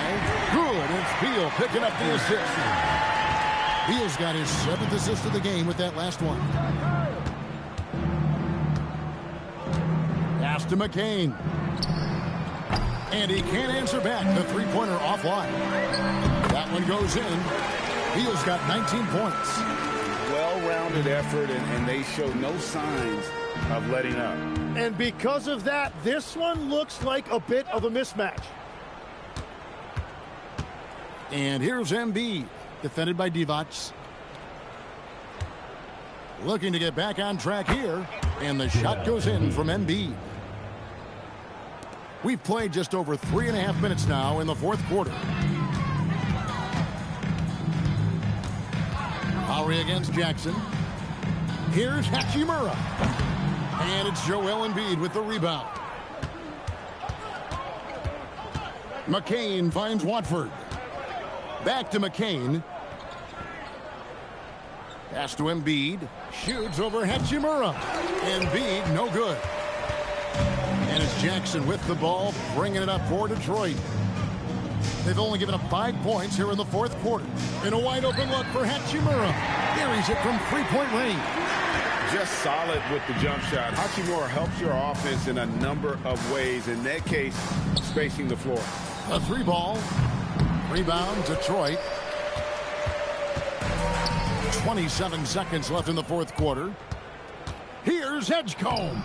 Good. It's Beal picking up the assist. Beal's got his 7th assist of the game with that last one. Pass to McCain. And he can't answer back. The three-pointer offline. That one goes in. Beal's got 19 points. Well-rounded effort, and they show no signs of letting up. And because of that, this one looks like a bit of a mismatch. And here's Embiid, defended by Divac. Looking to get back on track here. And the shot goes in from Embiid. We've played just over 3.5 minutes now in the fourth quarter. Lowry against Jackson. Here's Hachimura. And it's Joel Embiid with the rebound. McCain finds Watford. Back to McCain. Pass to Embiid. Shoots over Hachimura. Embiid, no good. And it's Jackson with the ball, bringing it up for Detroit. They've only given up 5 points here in the fourth quarter. In a wide-open look for Hachimura. Buries it from three-point range. Just solid with the jump shot. Hachimura helps your offense in a number of ways. In that case, spacing the floor. A 3-ball. Rebound, Detroit. 27 seconds left in the fourth quarter. Here's Edgecombe.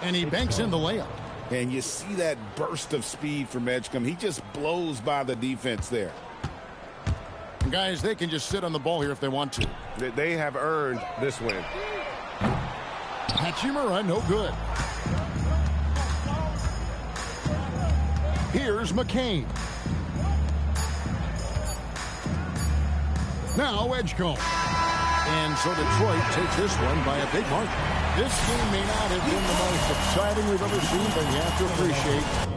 And he banks in the layup. And you see that burst of speed from Edgecombe. He just blows by the defense there. Guys, they can just sit on the ball here if they want to. They have earned this win. Hachimura, no good. Here's McCain. Now Edgecombe. And so Detroit takes this one by a big margin. This game may not have been the most exciting we've ever seen, but you have to appreciate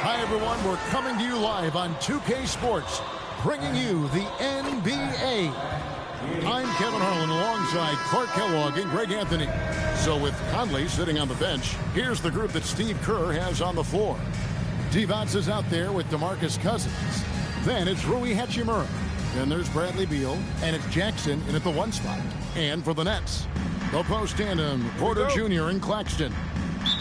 Hi, everyone. We're coming to you live on 2K Sports, bringing you the NBA. I'm Kevin Harlan alongside Clark Kellogg and Greg Anthony. So with Conley sitting on the bench, here's the group that Steve Kerr has on the floor. Devon's is out there with DeMarcus Cousins. Then it's Rui Hachimura. Then there's Bradley Beal, and it's Jackson in at the 1 spot. And for the Nets, the post tandem, Porter Jr. and Claxton.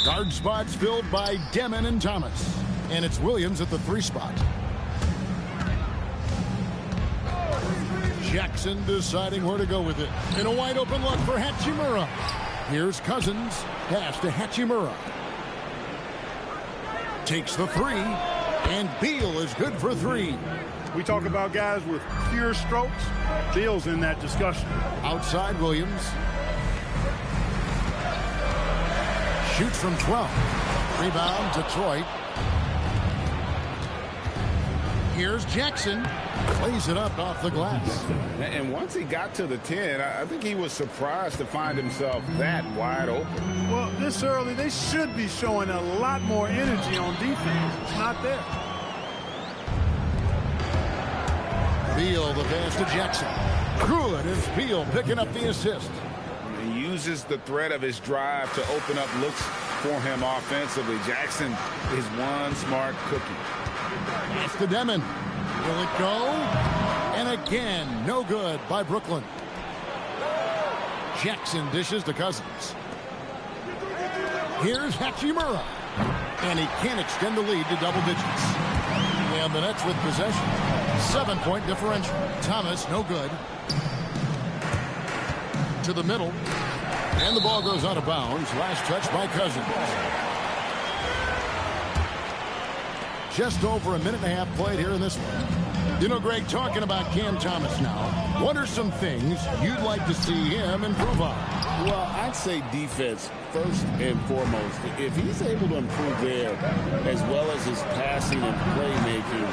Guard spots filled by Demon and Thomas. And it's Williams at the 3 spot. Jackson deciding where to go with it. In a wide open look for Hachimura. Here's Cousins. Pass to Hachimura. Takes the 3. And Beal is good for 3. We talk about guys with pure strokes. Beal's in that discussion. Outside Williams. Shoots from 12. Rebound Detroit. Here's Jackson. Plays it up off the glass. And once he got to the 10, I think he was surprised to find himself that wide open. Well, this early, they should be showing a lot more energy on defense. It's not there. Beal, the pass to Jackson. Good as Beal picking up the assist. He uses the threat of his drive to open up looks for him offensively. Jackson is one smart cookie. Pass to Demon. Will it go? And again, no good by Brooklyn. Jackson dishes to Cousins. Here's Hachimura. And he can't extend the lead to double digits. And the Nets with possession. 7-point differential. Thomas, no good. To the middle. And the ball goes out of bounds. Last touch by Cousins. Just over a minute and a half played here in this one. You know, Greg, talking about Cam Thomas now, what are some things you'd like to see him improve on? Well, I'd say defense first and foremost. If he's able to improve there as well as his passing and playmaking,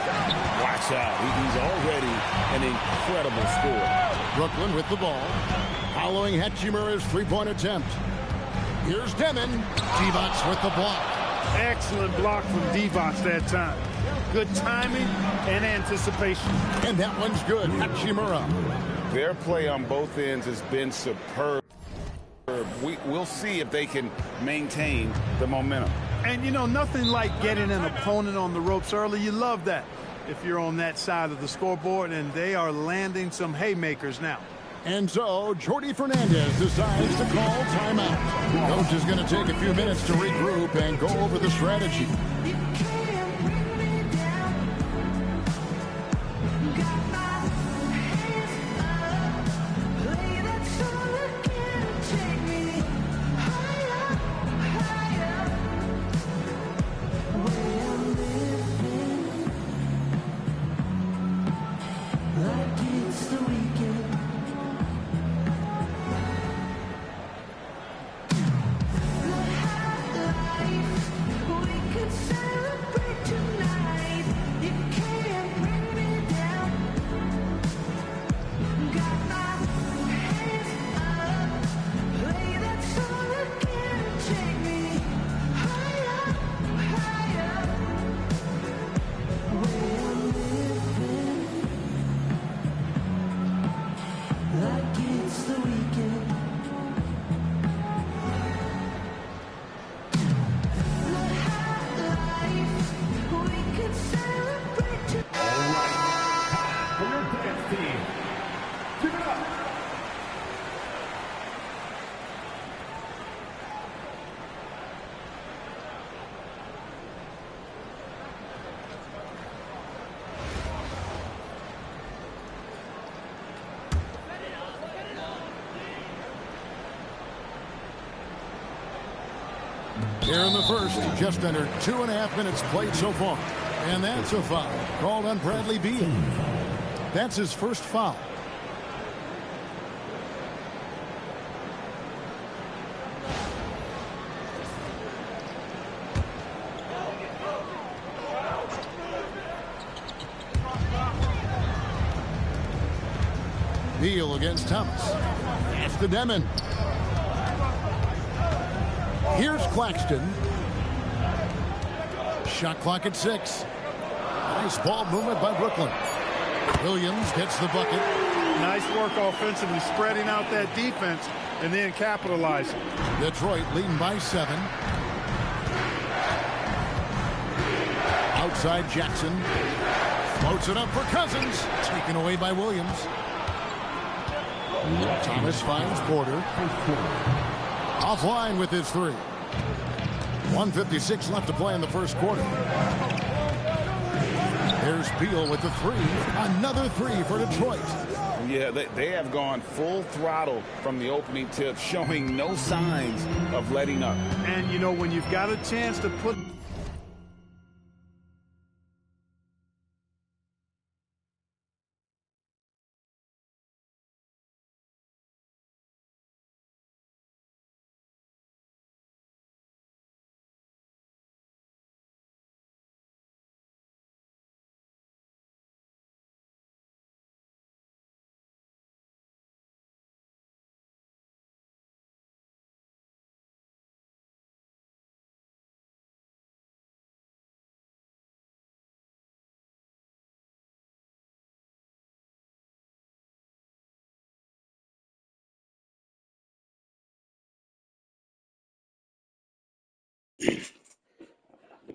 watch out. He's already an incredible scorer. Brooklyn with the ball. Following Hachimura's 3-point attempt. Here's Demon. Devon's with the block. Excellent block from Devon that time. Good timing and anticipation. And that one's good. Hachimura. Their play on both ends has been superb. We'll see if they can maintain the momentum. And, you know, nothing like getting an opponent on the ropes early. You love that if you're on that side of the scoreboard, and they are landing some haymakers now. And so, Jordi Fernandez decides to call timeout. Coach is going to take a few minutes to regroup and go over the strategy. Here in the first, just under 2.5 minutes played so far. And that's a foul called on Bradley Beal. That's his first foul. Beal against Thomas. Pass to Demon. Here's Claxton. Shot clock at 6. Nice ball movement by Brooklyn. Williams gets the bucket. Nice work offensively, spreading out that defense and then capitalizing. Detroit leading by 7. Outside Jackson. Floats it up for Cousins. Taken away by Williams. Thomas finds Porter. Offline with his 3. 1:56 left to play in the first quarter. There's Beal with the 3. Another 3 for Detroit. Yeah, they have gone full throttle from the opening tip, showing no signs of letting up. And, you know, when you've got a chance to put...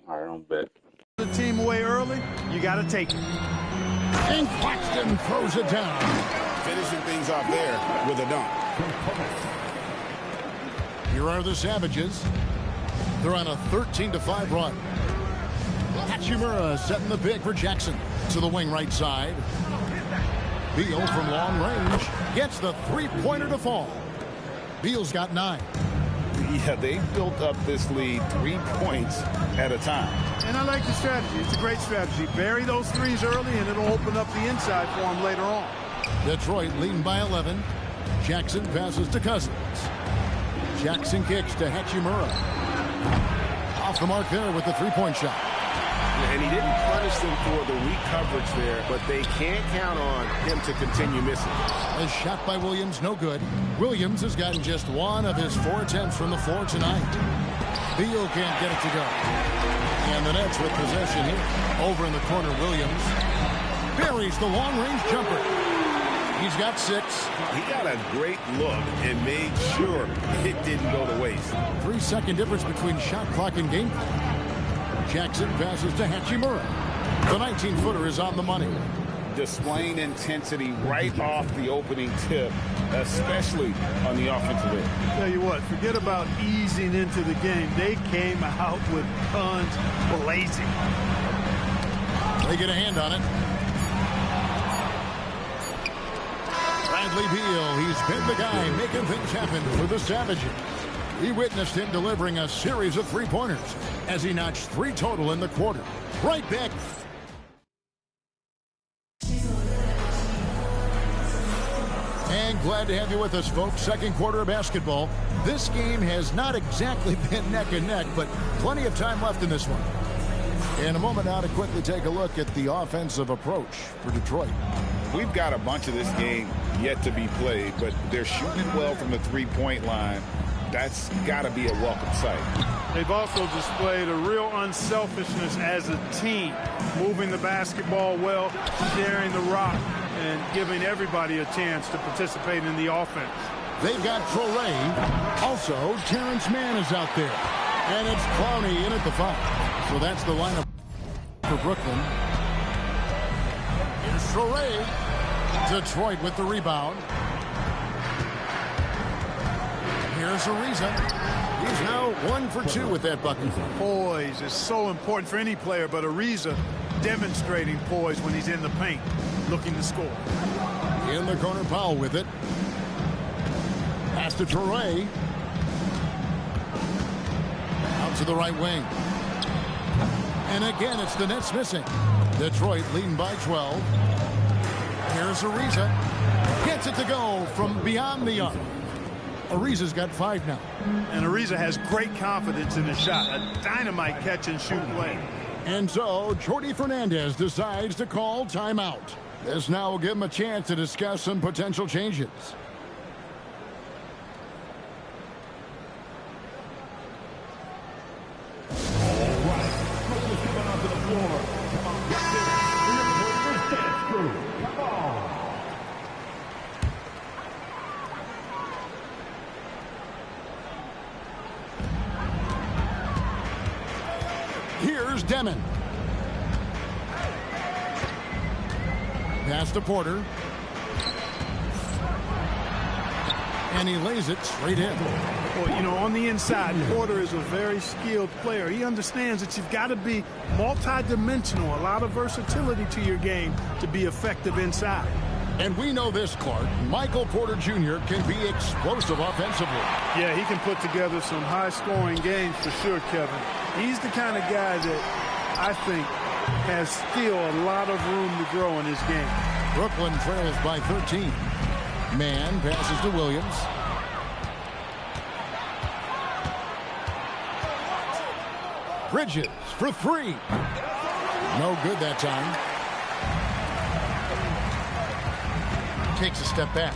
All right, I'm back. The team away early, you got to take it. And Claxton throws it down. Finishing things off there with a dunk. Here are the Savages. They're on a 13-5 run. Hachimura setting the pick for Jackson. To the wing right side. Beal from long range gets the 3-pointer to fall. Beal's got 9. Yeah, they've built up this lead 3 points at a time. And I like the strategy. It's a great strategy. Bury those 3s early, and it'll open up the inside for them later on. Detroit leading by 11. Jackson passes to Cousins. Jackson kicks to Hachimura. Off the mark there with the 3-point shot. And he didn't punish them for the weak coverage there, but they can't count on him to continue missing. A shot by Williams, no good. Williams has gotten just 1 of his 4 attempts from the floor tonight. Beal can't get it to go. And the Nets with possession here. Over in the corner, Williams buries the long-range jumper. He's got 6. He got a great look and made sure it didn't go to waste. 3-second difference between shot clock and game clock. Jackson passes to Hachimura. The 19-footer is on the money. Displaying intensity right off the opening tip, especially on the offensive end. Tell you what, forget about easing into the game. They came out with guns blazing. They get a hand on it. Bradley Beal, he's been the guy making things happen for the Savages. We witnessed him delivering a series of 3-pointers as he notched 3 total in the quarter. Right back. And glad to have you with us, folks. Second quarter of basketball. This game has not exactly been neck and neck, but plenty of time left in this one. In a moment now to quickly take a look at the offensive approach for Detroit. We've got a bunch of this game yet to be played, but they're shooting it well from the 3-point line. That's got to be a welcome sight. They've also displayed a real unselfishness as a team, moving the basketball well, sharing the rock, and giving everybody a chance to participate in the offense. They've got Torrey. Also, Terrence Mann is out there. And it's Clowney in at the 5. So that's the lineup for Brooklyn. Here's Torrey. Detroit with the rebound. Here's Ariza. He's now 1 for 2 with that bucket. Poise is so important for any player, but Ariza demonstrating poise when he's in the paint, looking to score. In the corner, Powell with it. Pass to Torrey. to the right wing. And again, it's the Nets missing. Detroit leading by 12. Here's Ariza. Gets it to go from beyond the arc. Ariza's got 5 now. And Ariza has great confidence in his shot. A dynamite catch and shoot play. And so Jordi Fernandez decides to call timeout. This now will give him a chance to discuss some potential changes. Here's Demon. Pass to Porter. And he lays it straight in. Well, you know, on the inside, Porter is a very skilled player. He understands that you've got to be multi-dimensional, a lot of versatility to your game to be effective inside. And we know this, Clark. Michael Porter Jr. can be explosive offensively. Yeah, he can put together some high-scoring games for sure, Kevin. He's the kind of guy that I think has still a lot of room to grow in his game. Brooklyn trails by 13. Man passes to Williams. Bridges for 3. No good that time. Takes a step back.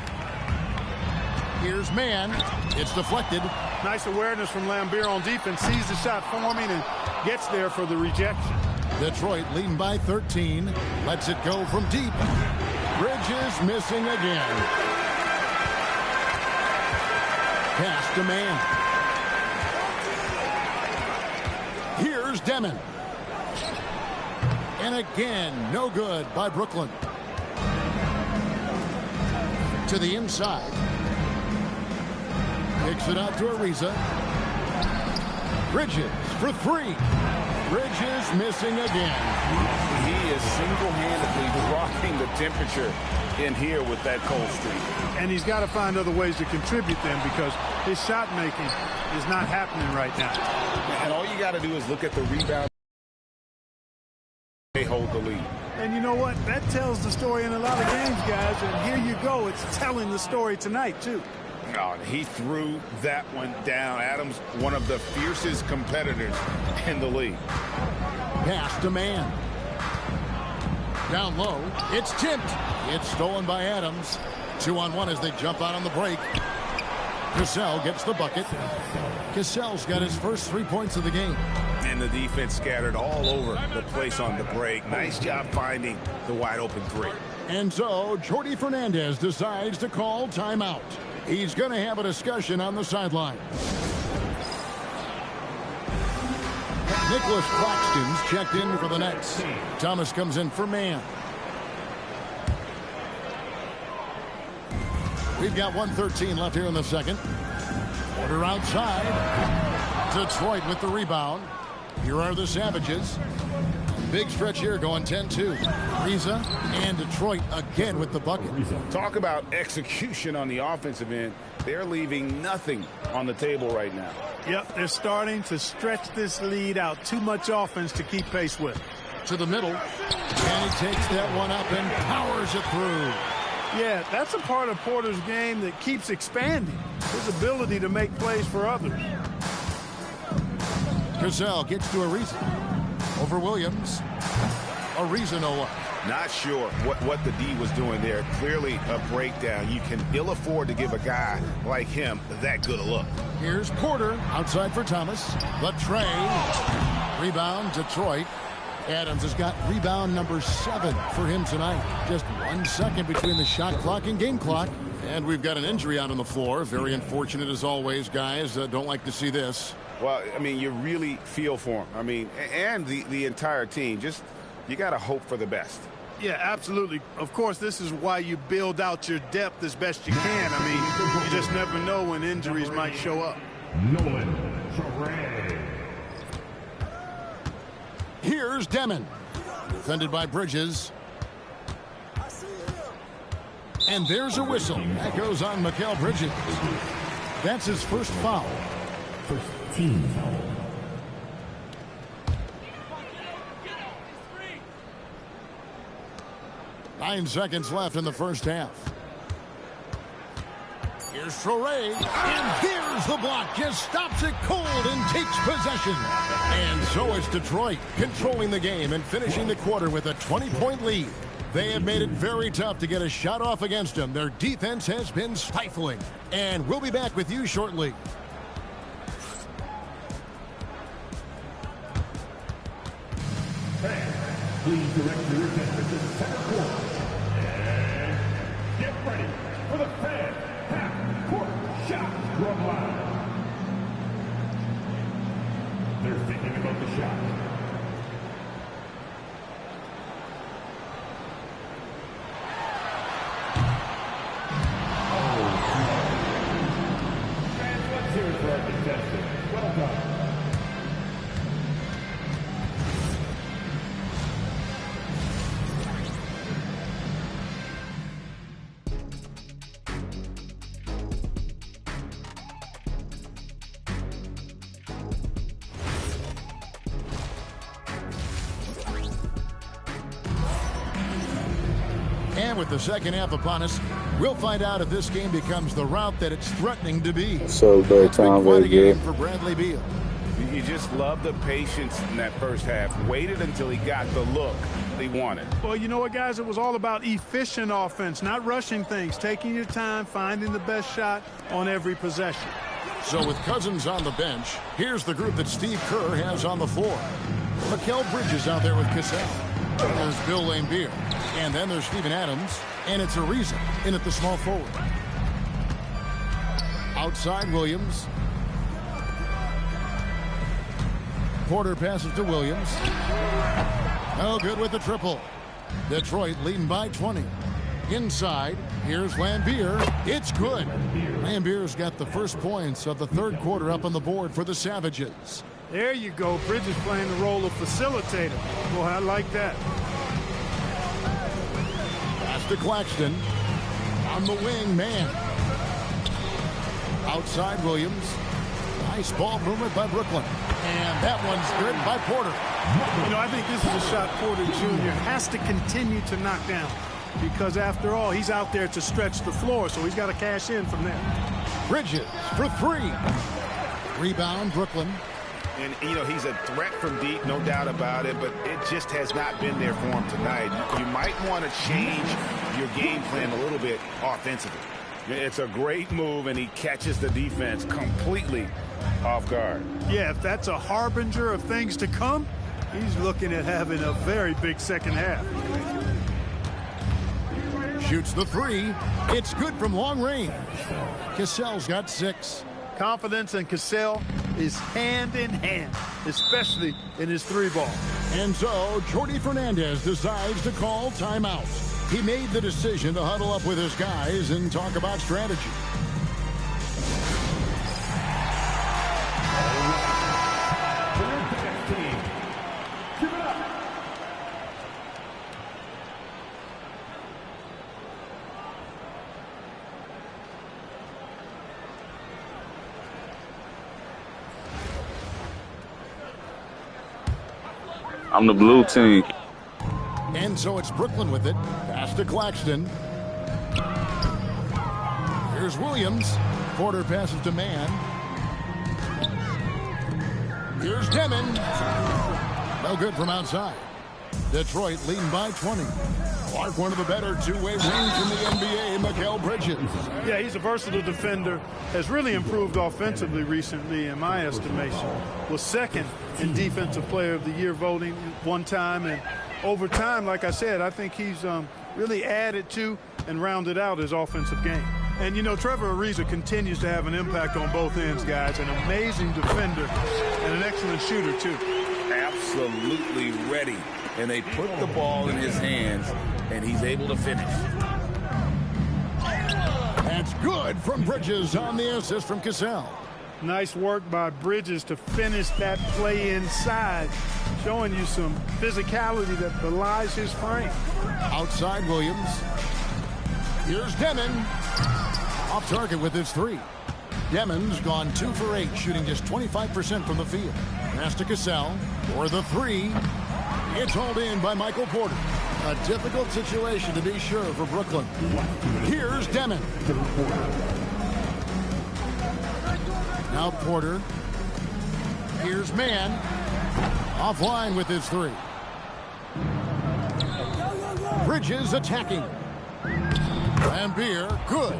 Here's Man. It's deflected. Nice awareness from Lambeer on defense. Sees the shot forming and gets there for the rejection. Detroit leading by 13. Lets it go from deep. Bridges missing again. Pass to Man. Here's Demon. And again, no good by Brooklyn. To the inside. Kicks it out to Ariza. Bridges for 3. Bridges missing again. He is single-handedly dropping the temperature in here with that cold streak. And he's got to find other ways to contribute them because his shot making is not happening right now. And all you got to do is look at the rebound. They hold the lead. And you know what? That tells the story in a lot of games, guys. And here you go. It's telling the story tonight, too. Oh, he threw that one down. Adams, one of the fiercest competitors in the league. Pass to Man. Down low. It's tipped. It's stolen by Adams. 2-on-1 as they jump out on the break. Cassell gets the bucket. Cassell's got his first 3 points of the game. And the defense scattered all over the place on the break. Nice job finding the wide open 3. And so Jordi Fernandez decides to call timeout. He's going to have a discussion on the sideline. Nicholas Claxton's checked in for the Nets. Thomas comes in for Man. We've got 1:13 left here in the second. Porter outside. Detroit with the rebound. Here are the Savages. Big stretch here going 10-2. Ariza and Detroit again with the bucket. Talk about execution on the offensive end. They're leaving nothing on the table right now. Yep, they're starting to stretch this lead out. Too much offense to keep pace with. To the middle. And he takes that one up and powers it through. Yeah, that's a part of Porter's game that keeps expanding. His ability to make plays for others. Cassell gets to Ariza. Over Williams. Ariza no one. Not sure what the D was doing there. Clearly a breakdown. You can ill afford to give a guy like him that good a look. Here's Porter outside for Thomas. The tray. Rebound Detroit. Adams has got rebound number 7 for him tonight. Just 1 second between the shot clock and game clock. And we've got an injury out on the floor. Very unfortunate as always, guys. Don't like to see this. Well, I mean, you really feel for him. I mean, and the entire team. Just, you got to hope for the best. Yeah, absolutely. Of course, this is why you build out your depth as best you can. I mean, you just never know when injuries might show up. Here's Demon. Defended by Bridges. And there's a whistle. That goes on Mikal Bridges. That's his first foul. First team foul. 9 seconds left in the first half. Here's Traoré, and here's the block. Just stops it cold and takes possession. And so it's Detroit controlling the game and finishing the quarter with a 20-point lead. They have made it very tough to get a shot off against them. Their defense has been stifling. And we'll be back with you shortly. Please direct your attention to the center court. And get ready for the fan half-court shot drum line. They're thinking about the shot. Fans, let's hear it for our contestant. Well done. And with the second half upon us, we'll find out if this game becomes the route that it's threatening to be. So bad time, very good. For Bradley Beal. You just love the patience in that first half. Waited until he got the look he wanted. Well, you know what, guys? It was all about efficient offense, not rushing things, taking your time, finding the best shot on every possession. So with Cousins on the bench, here's the group that Steve Kerr has on the floor. Mikal Bridges out there with Cassell. There's Bill Laimbeer. And then there's Steven Adams. And it's Ariza in at the small forward. Outside Williams. Porter passes to Williams. No good with the triple. Detroit leading by 20. Inside, here's Laimbeer. It's good. Laimbeer's got the first points of the third quarter up on the board for the Savages. There you go. Bridges playing the role of facilitator. Boy, I like that. Pass to Claxton. On the wing, man. Outside Williams. Nice ball movement by Brooklyn. And that one's good by Porter. You know, I think this is a shot Porter Jr. has to continue to knock down. Because after all, he's out there to stretch the floor, so he's got to cash in from there. Bridges for three. Rebound, Brooklyn. And, you know, he's a threat from deep, no doubt about it, but it just has not been there for him tonight. You might want to change your game plan a little bit offensively. It's a great move, and he catches the defense completely off guard. Yeah, if that's a harbinger of things to come, he's looking at having a very big second half. Shoots the three. It's good from long range. Cassell's got 6. Confidence in Cassell is hand in hand, especially in his 3-ball. And so Jordy Fernandez decides to call timeout. He made the decision to huddle up with his guys and talk about strategy. I'm the blue team. And so it's Brooklyn with it. Pass to Claxton. Here's Williams. Porter passes to Mann. Here's Demon. No good from outside. Detroit leading by 20. Clark, one of the better two-way wings in the NBA, Mikal Bridges. Yeah, he's a versatile defender. Has really improved offensively recently, in my estimation. Was second in Defensive Player of the Year voting one time. And over time, like I said, I think he's really added to and rounded out his offensive game. And, you know, Trevor Ariza continues to have an impact on both ends, guys. An amazing defender and an excellent shooter, too. Absolutely ready. And they put the ball in his hands, and he's able to finish. That's good from Bridges on the assist from Cassell. Nice work by Bridges to finish that play inside, showing you some physicality that belies his frame. Outside Williams. Here's Demon. Off target with his 3. Demon's gone 2 for 8, shooting just 25% from the field. Pass to Cassell for the 3. It's hauled in by Michael Porter. A difficult situation to be sure for Brooklyn. Here's Demon. Now Porter. Here's Mann. Offline with his three. Bridges attacking. Lambier, good.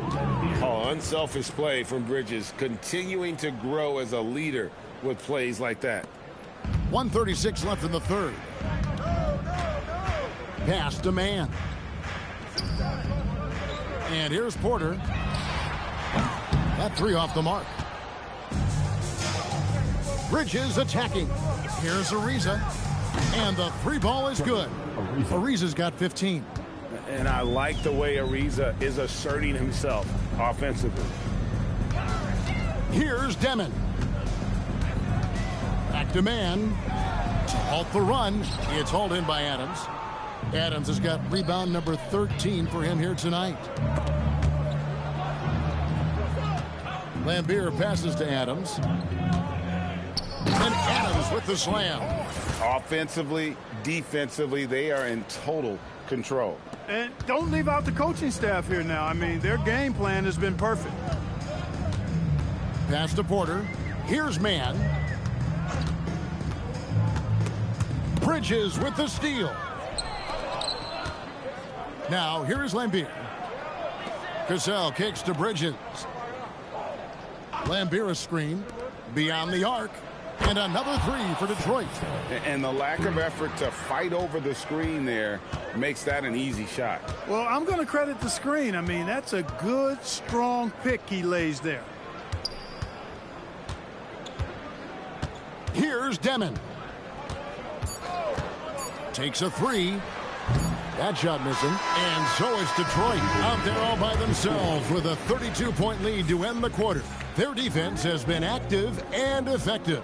Oh, unselfish play from Bridges, continuing to grow as a leader with plays like that. 1:36 left in the third. Pass to Mann. And here's Porter. That three off the mark. Bridges attacking. Here's Ariza. And the three ball is good. Ariza's got 15. And I like the way Ariza is asserting himself offensively. Here's Demon. Back to Mann. To halt the run. It's hauled in by Adams. Adams has got rebound number 13 for him here tonight. Lambier passes to Adams. And Adams with the slam. Offensively, defensively, they are in total control. And don't leave out the coaching staff here now. I mean, their game plan has been perfect. Pass to Porter. Here's Mann. Bridges with the steal. Now, here is Lambier. Cassell kicks to Bridges. Lambier a screen. Beyond the arc. And another three for Detroit. And the lack of effort to fight over the screen there makes that an easy shot. Well, I'm going to credit the screen. I mean, that's a good, strong pick he lays there. Here's Demon. Takes a three. That shot missing. And so is Detroit out there all by themselves with a 32-point lead to end the quarter. Their defense has been active and effective.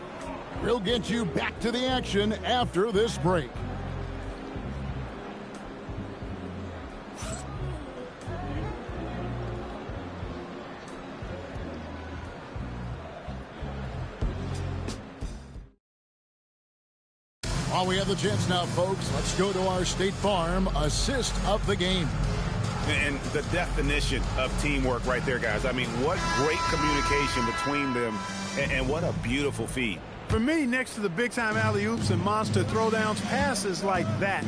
We'll get you back to the action after this break. While we have the chance now, folks, let's go to our State Farm assist of the game. And the definition of teamwork right there, guys. I mean, what great communication between them, and what a beautiful feed. For me, next to the big-time alley-oops and monster throwdowns, passes like that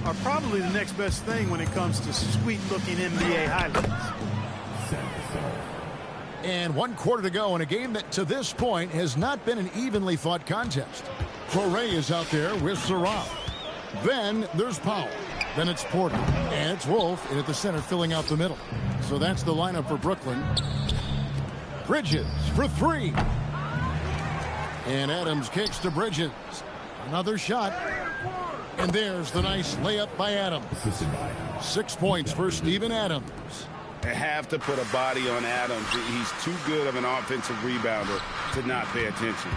are probably the next best thing when it comes to sweet-looking NBA highlights. And 1 quarter to go in a game that, to this point, has not been an evenly fought contest. Torrey is out there with Sarab. Then there's Powell. Then it's Porter. And it's Wolf in at the center filling out the middle. So that's the lineup for Brooklyn. Bridges for three. And Adams kicks to Bridges. Another shot. And there's the nice layup by Adams. 6 points for Steven Adams. They have to put a body on Adams. He's too good of an offensive rebounder to not pay attention.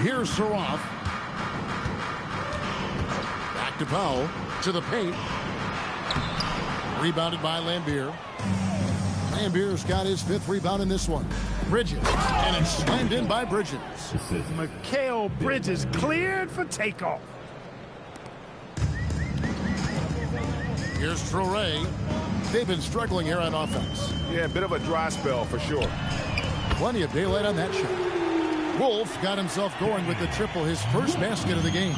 Here's Saraf. Back to Powell. To the paint. Rebounded by Lambier. Lambier's got his 5th rebound in this one. Bridges. And it's slammed in by Bridges. Mikal Bridges cleared for takeoff. Here's Torrey. They've been struggling here on offense. Yeah, a bit of a dry spell for sure. Plenty of daylight on that shot. Wolf got himself going with the triple, his first basket of the game.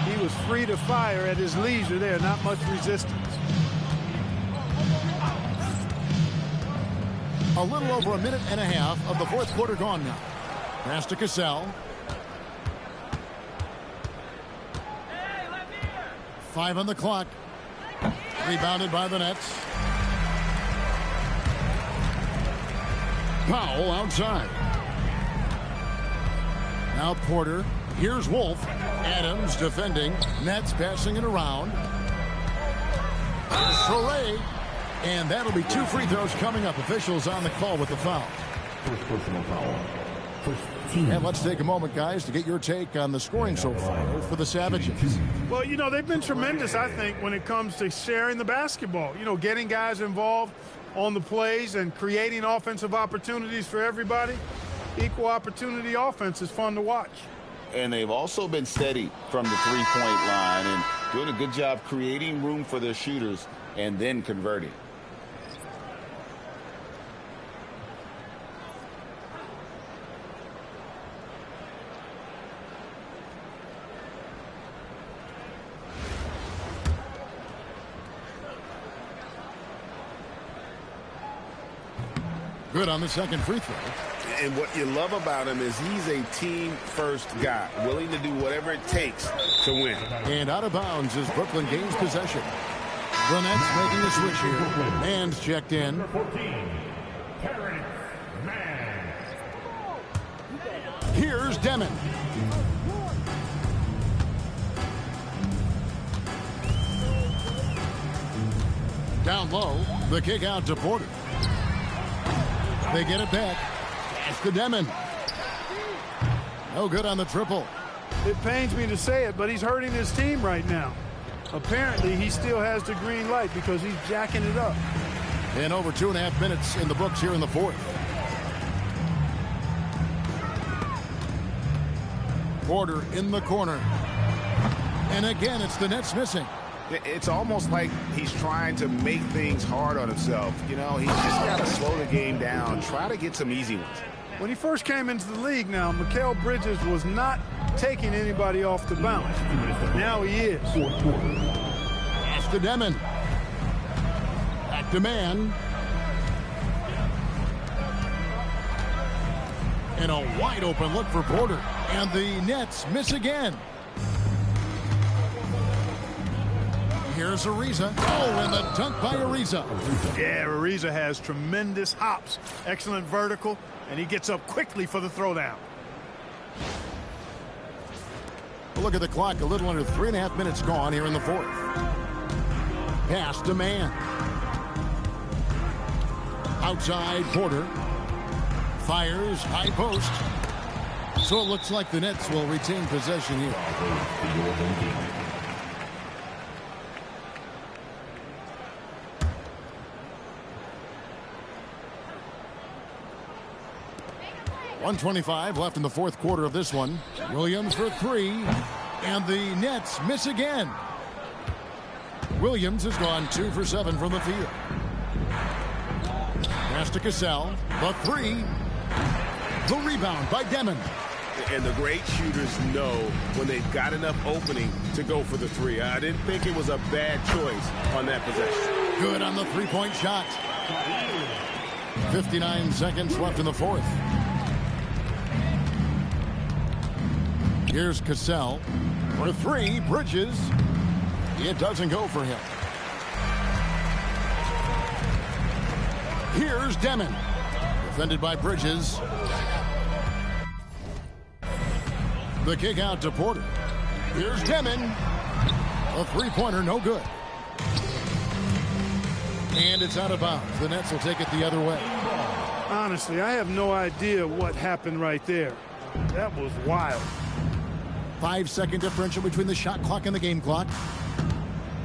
He was free to fire at his leisure there, not much resistance. A little over a minute and a half of the 4th quarter gone now. Pass to Cassell. 5 on the clock. Rebounded by the Nets. Powell outside. Now Porter. Here's Wolf. Adams defending. Nets passing it around. Soleil. And that'll be 2 free throws coming up. Officials on the call with the foul. First personal foul. And let's take a moment, guys, to get your take on the scoring so far for the Savages. Well, you know, they've been tremendous, I think, when it comes to sharing the basketball. You know, getting guys involved on the plays and creating offensive opportunities for everybody. Equal opportunity offense is fun to watch. And they've also been steady from the three-point line and doing a good job creating room for their shooters and then converting. Good on the second free throw. And what you love about him is he's a team-first guy, willing to do whatever it takes to win. And out of bounds as Brooklyn gains possession. The Nets making a switch here. Man's checked in. Number 14, Terrence Mann. Here's Demon. Down low, the kick out to Porter. They get it back. Pass to Demon. No good on the triple. It pains me to say it, but he's hurting his team right now. Apparently, he still has the green light because he's jacking it up. And over 2.5 minutes in the books here in the fourth. Porter in the corner. And again, it's the Nets missing. It's almost like he's trying to make things hard on himself. You know, he's just got to slow the game down, try to get some easy ones. When he first came into the league now, Mikal Bridges was not taking anybody off the bounce. Now he is. Pass to Demon. Back to Mann. And a wide open look for Porter. And the Nets miss again. Here's Ariza. Oh, and the dunk by Ariza. Yeah, Ariza has tremendous hops. Excellent vertical, and he gets up quickly for the throwdown. Look at the clock. A little under 3.5 minutes gone here in the fourth. Pass to Mann. Outside Porter. Fires high post. So it looks like the Nets will retain possession here. .125 left in the fourth quarter of this one. Williams for three. And the Nets miss again. Williams has gone 2 for 7 from the field. Pass to Cassell. The three. The rebound by Demon. And the great shooters know when they've got enough opening to go for the three. I didn't think it was a bad choice on that possession. Good on the three-point shot. 59 seconds left in the fourth. Here's Cassell for three. Bridges. It doesn't go for him. Here's Demon. Defended by Bridges. The kick out to Porter. Here's Demon. A three-pointer, no good. And it's out of bounds. The Nets will take it the other way. Honestly, I have no idea what happened right there. That was wild. 5-second differential between the shot clock and the game clock.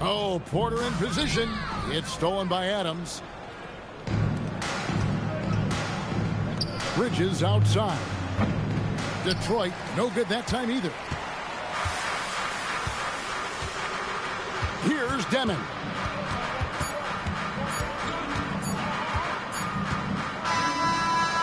Oh, Porter in position. It's stolen by Adams. Bridges outside. Detroit, no good that time either. Here's Demon.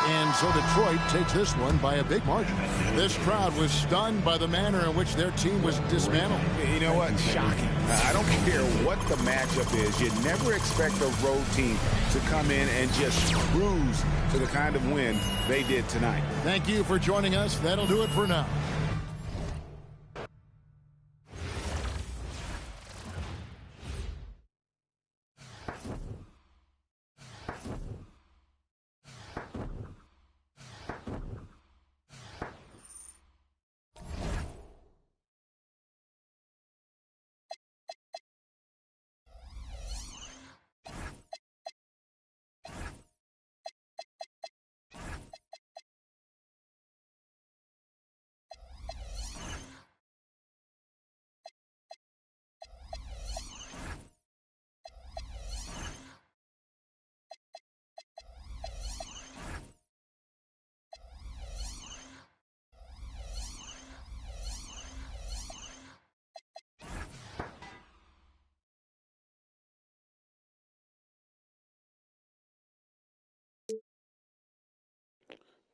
And so Detroit takes this one by a big margin. This crowd was stunned by the manner in which their team was dismantled. You know what? Shocking. I don't care what the matchup is. You never expect a road team to come in and just cruise to the kind of win they did tonight. Thank you for joining us. That'll do it for now.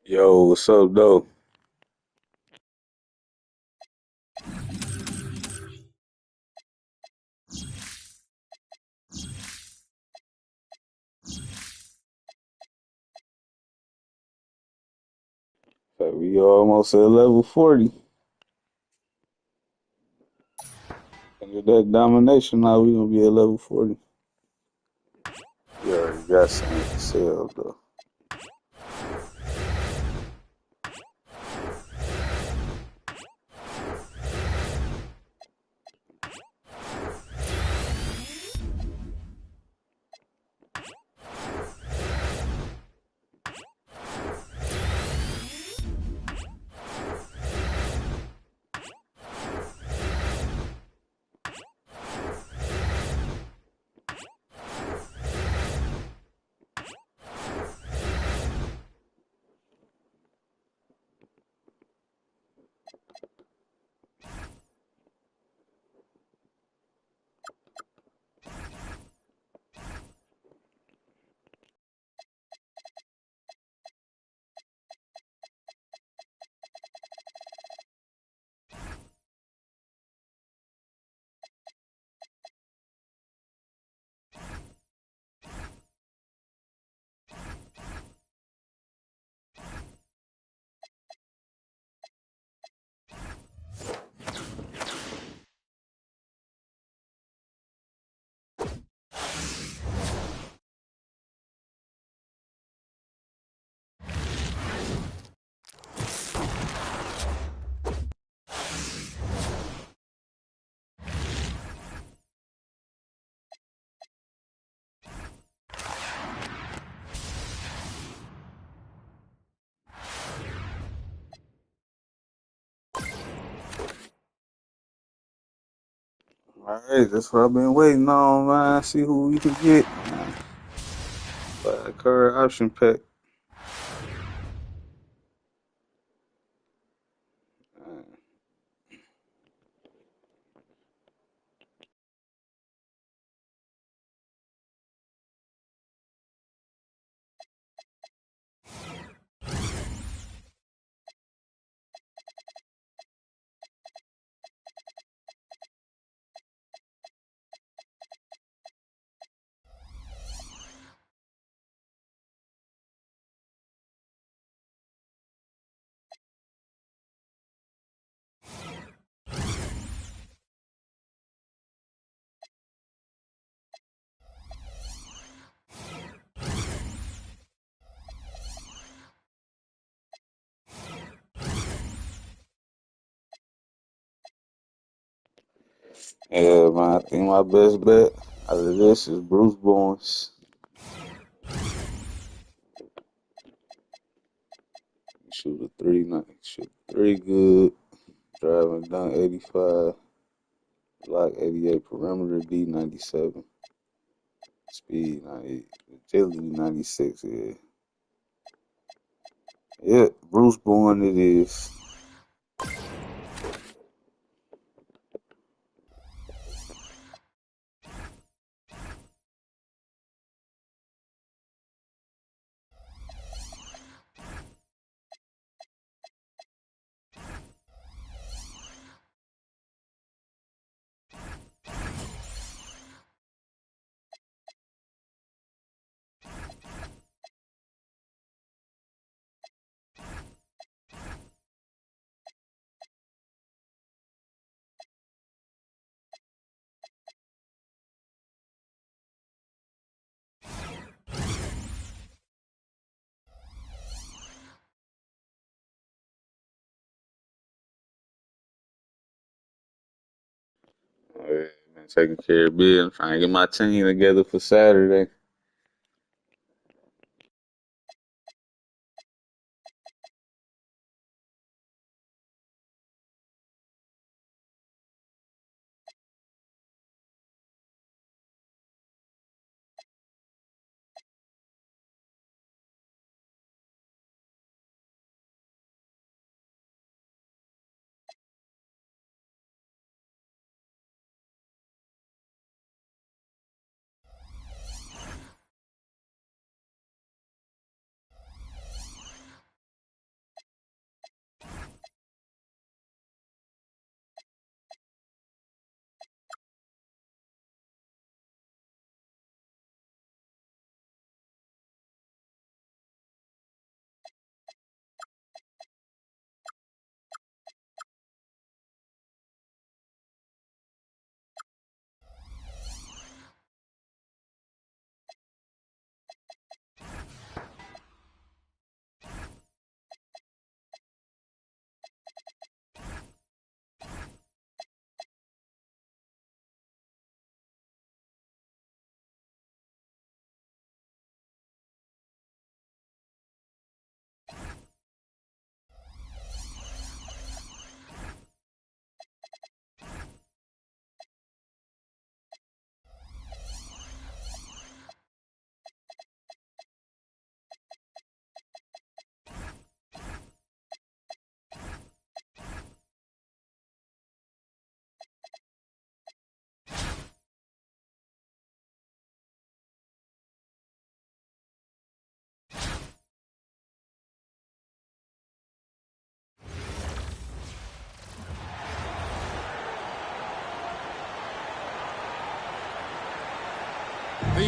Yo, what's up, though? We almost at level 40. Under that domination, now we gonna be at level 40. You already got something to sell, though. All right, that's what I've been waiting on, man. See who we can get, man. Buy a card option pack. Yeah, man, I think my best bet out of this is Bruce Bowen's. Shoot a three, shoot three good. Driving down 85, block 88, perimeter D 97, speed 98, agility 96. Yeah, yeah. Bruce Bowen it is. Oh, yeah, been taking care of business, trying to get my team together for Saturday.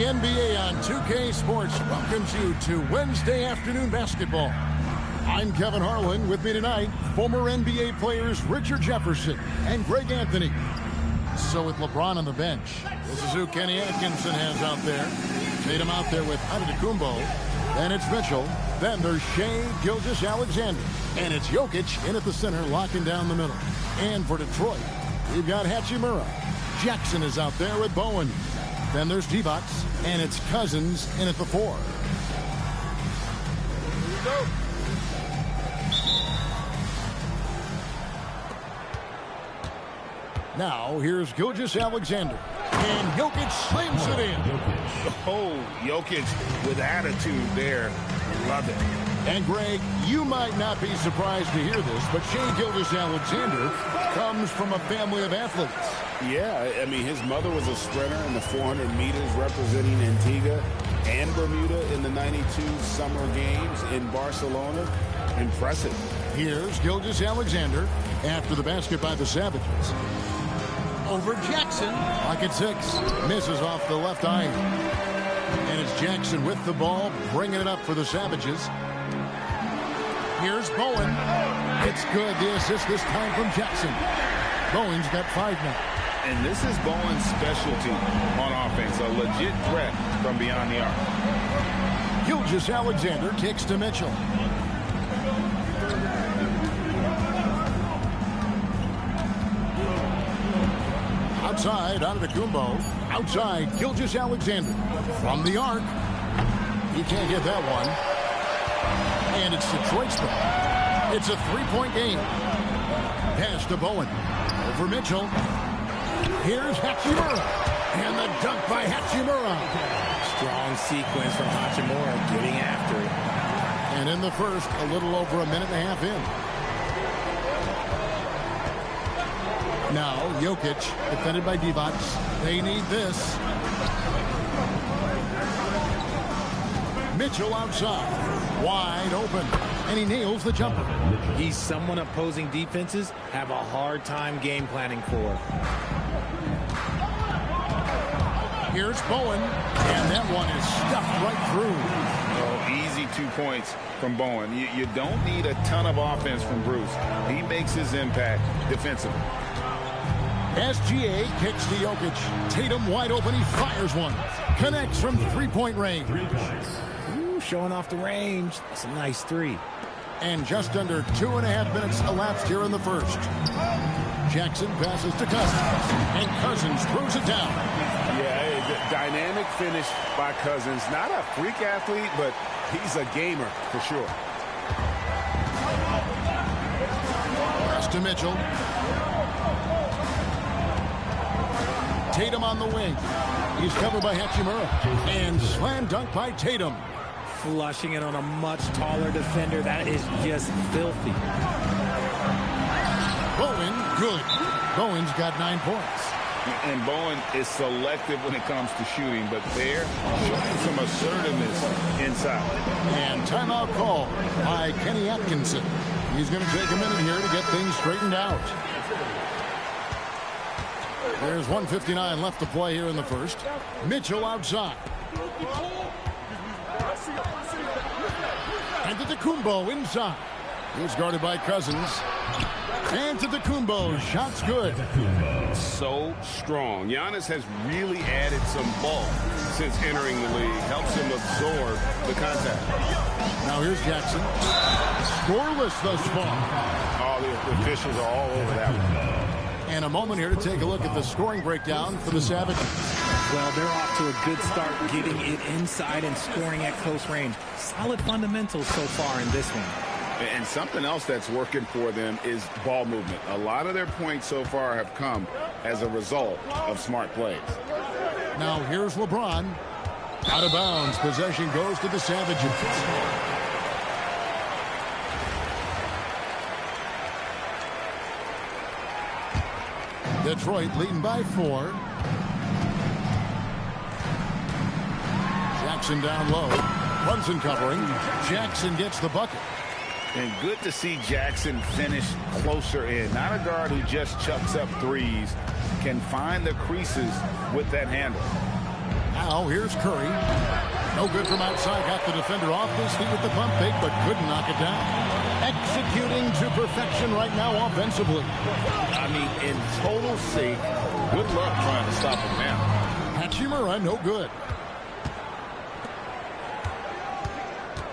NBA on 2K Sports welcomes you to Wednesday afternoon basketball. I'm Kevin Harlan. With me tonight, former NBA players Richard Jefferson and Greg Anthony. So with LeBron on the bench, this is who Kenny Atkinson has out there. Tatum out there with Antetokounmpo. Then it's Mitchell. Then there's Shai Gilgeous-Alexander. And it's Jokic in at the center, locking down the middle. And for Detroit, we've got Hachimura. Jackson is out there with Bowen. Then there's Divac, and it's Cousins in at the 4. Here we go. Now, here's Gilgeous-Alexander. And Jokic slams it in. Oh, Jokic with attitude there. Love it. And, Greg, you might not be surprised to hear this, but Shai Gilgeous-Alexander comes from a family of athletes. Yeah, I mean, his mother was a sprinter in the 400 meters representing Antigua and Bermuda in the 92 Summer Games in Barcelona. Impressive. Here's Gilgeous-Alexander after the basket by the Savages. Over Jackson. Pocket 6. Misses off the left eye. And it's Jackson with the ball, bringing it up for the Savages. Here's Bowen. It's good. The assist this time from Jackson. Bowen's got 5 now. And this is Bowen's specialty on offense, a legit threat from beyond the arc. Gilgeous-Alexander kicks to Mitchell. Outside, Antetokounmpo. Outside, Gilgeous-Alexander. From the arc. He can't get that one. And it's Detroit's ball. It's a 3-point game. Pass to Bowen. Over Mitchell. Here's Hachimura. And the dunk by Hachimura. Strong sequence from Hachimura getting after it. And in the first, a little over a minute and a half in. Now, Jokic, defended by Divac. They need this. Mitchell outside. Wide open. And he nails the jumper. He's someone opposing defenses have a hard time game planning for. Here's Bowen. And that one is stuffed right through. Oh, easy 2 points from Bowen. You don't need a ton of offense from Bruce. He makes his impact defensively. SGA kicks to Jokic. Tatum wide open. He fires one. Connects from 3-point range. Ooh, showing off the range. It's a nice 3. And just under 2.5 minutes elapsed here in the first. Jackson passes to Cousins. And Cousins throws it down. Yeah, dynamic finish by Cousins. Not a freak athlete, but he's a gamer for sure. Pass to Mitchell. Tatum on the wing. He's covered by Hachimura. And slam dunk by Tatum. Flushing it on a much taller defender. That is just filthy. Bowen, good. Bowen's got 9 points. And Bowen is selective when it comes to shooting, but there, showing some assertiveness inside. And timeout call by Kenny Atkinson. He's going to take a minute here to get things straightened out. There's 1:59 left to play here in the first. Mitchell outside. Antetokounmpo inside. He's guarded by Cousins. Antetokounmpo, shots good. So strong. Giannis has really added some bulk since entering the league. Helps him absorb the contact. Now here's Jackson. Scoreless thus far. Oh, the officials are all over that one. And a moment here to take a look at the scoring breakdown for the Savages. Well, they're off to a good start getting it inside and scoring at close range. Solid fundamentals so far in this one. And something else that's working for them is ball movement. A lot of their points so far have come as a result of smart plays. Now here's LeBron. Out of bounds. Possession goes to the Savages. Detroit leading by 4. Jackson down low. Brunson covering. Jackson gets the bucket. And good to see Jackson finish closer in. Not a guard who just chucks up threes. Can find the creases with that handle. Now here's Curry. No good from outside. Got the defender off his feet with the pump fake, but couldn't knock it down. Executing to perfection right now offensively. I mean, in total sync. Good luck trying to stop him now. Hachimura, no good.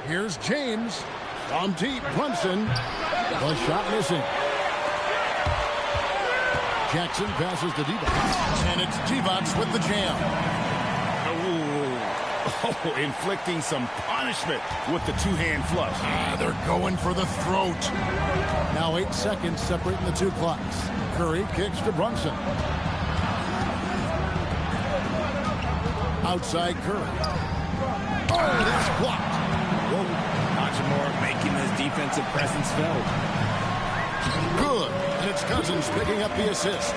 Here's James. From deep, Brunson. The shot missing. Jackson passes to Divac. And it's Divac with the jam. Oh, inflicting some punishment with the two-hand flush. They're going for the throat. Now 8 seconds separating the two clocks. Curry kicks to Brunson. Outside Curry. Oh, that's blocked. Hachimura making his defensive presence felt. Good. And it's Cousins picking up the assist.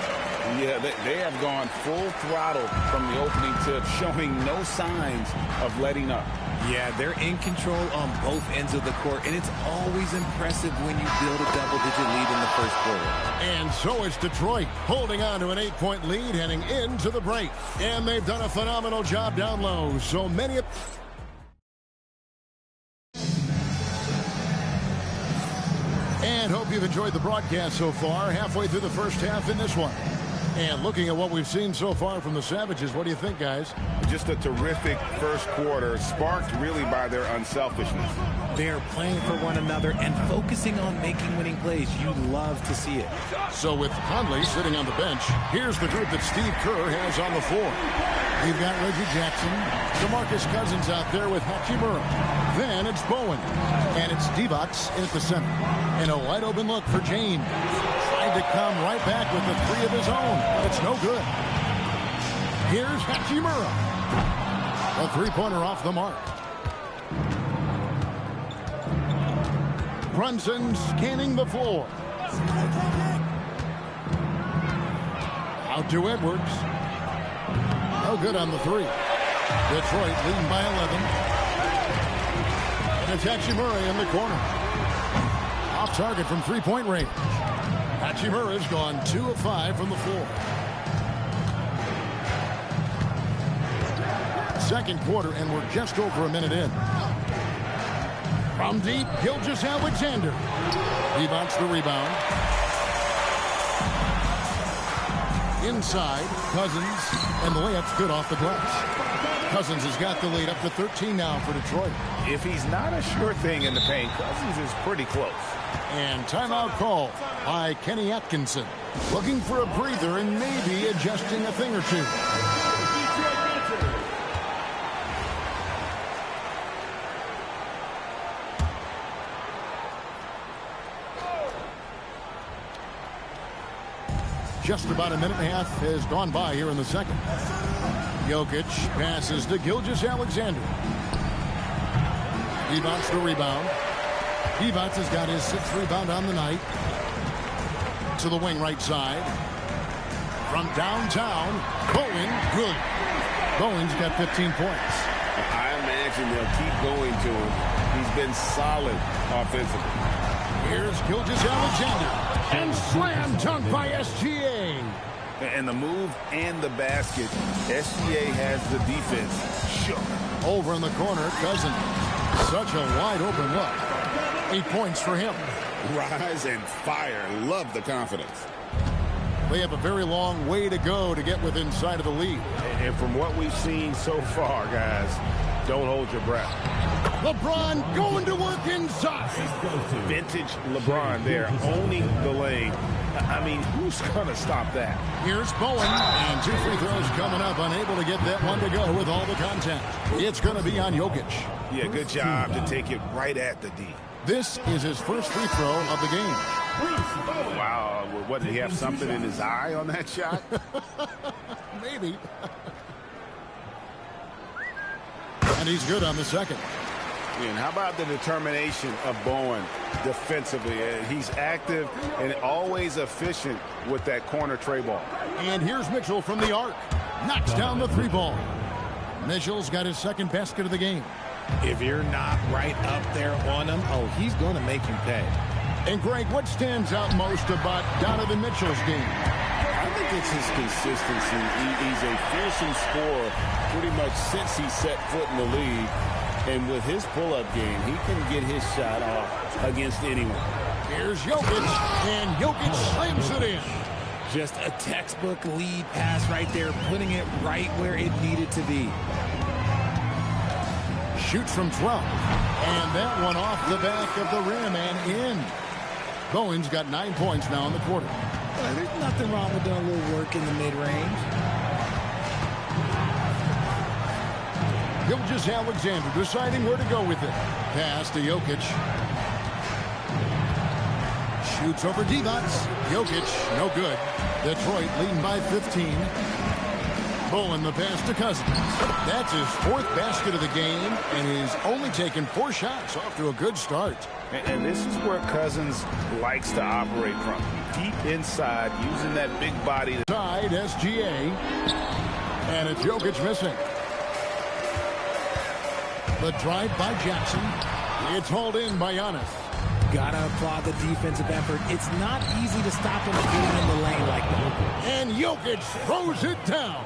Yeah, they have gone full throttle from the opening tip, showing no signs of letting up. Yeah, they're in control on both ends of the court, and it's always impressive when you build a double-digit lead in the first quarter. And so it's Detroit holding on to an 8-point lead heading into the break. And they've done a phenomenal job down low. So many... And hope you've enjoyed the broadcast so far. Halfway through the first half in this one. And looking at what we've seen so far from the Savages, what do you think, guys? Just a terrific first quarter, sparked really by their unselfishness. They're playing for one another and focusing on making winning plays. You love to see it. So with Conley sitting on the bench, here's the group that Steve Kerr has on the floor. We've got Reggie Jackson, DeMarcus Cousins out there with Hachimura. Then it's Bowen, and it's Divac at the center. And a wide open look for James. Tried to come right back with the three of his own. It's no good. Here's Hachimura. A three-pointer off the mark. Brunson scanning the floor. Out to Edwards. No good on the three. Detroit leading by 11. And it's Hachimura in the corner. Off target from three-point range. Hachimura's gone 2 of 5 from the floor. Second quarter, and we're just over a minute in. From deep, Gilgeous-Alexander. He wants the rebound. Inside, Cousins, and the layup's good off the glass. Cousins has got the lead up to 13 now for Detroit. If he's not a sure thing in the paint, Cousins is pretty close. And timeout call by Kenny Atkinson. Looking for a breather and maybe adjusting a thing or two. Just about a minute and a half has gone by here in the second. Jokic passes to Gilgeous-Alexander. He wants the rebound. Divac has got his 6th rebound on the night. To the wing right side. From downtown, Bowen, good. Bowen's got 15 points. I imagine they'll keep going to him. He's been solid offensively. Here's Gilgeous-Alexander. And slam dunk by SGA. And the move and the basket, SGA has the defense shook. Over in the corner, Cousins. Such a wide open look. 8 points for him. Rise and fire. Love the confidence. They have a very long way to go to get within sight of the lead. And from what we've seen so far, guys, don't hold your breath. LeBron going to work inside. Vintage LeBron there, owning the lane. I mean, who's going to stop that? Here's Bowen, and 2 free throws coming up, unable to get that one to go with all the contact. It's going to be on Jokic. Yeah, good job to take it right at the D. This is his first free throw of the game. Wow, what, did he have something in his eye on that shot? Maybe. And he's good on the second. And how about the determination of Bowen defensively? He's active and always efficient with that corner tray ball. And here's Mitchell from the arc. Knocks down the 3 ball. Mitchell's got his 2nd basket of the game. If you're not right up there on him, oh, he's going to make you pay. And Greg, what stands out most about Donovan Mitchell's game? I I think it's his consistency. He's a fearsome scorer pretty much since he set foot in the league. And with his pull-up game, he can get his shot off against anyone. Here's Jokic, and Jokic slams it in. Just a textbook lead pass right there, putting it right where it needed to be. Shoots from 12. And that one off the back of the rim and in. Bowen's got 9 points now in the quarter. There's nothing wrong with doing a little work in the mid-range. Gilgeous-Alexander deciding where to go with it. Pass to Jokic. Shoots over Divac. Jokic, no good. Detroit leading by 15. Bowen the pass to Cousins. That's his 4th basket of the game, and he's only taken 4 shots. Off to a good start. And this is where Cousins likes to operate from. Deep inside, using that big body. Side SGA. And it's Jokic missing. The drive by Jackson. It's hauled in by Giannis. Gotta applaud the defensive effort. It's not easy to stop him getting in the lane like that. And Jokic throws it down.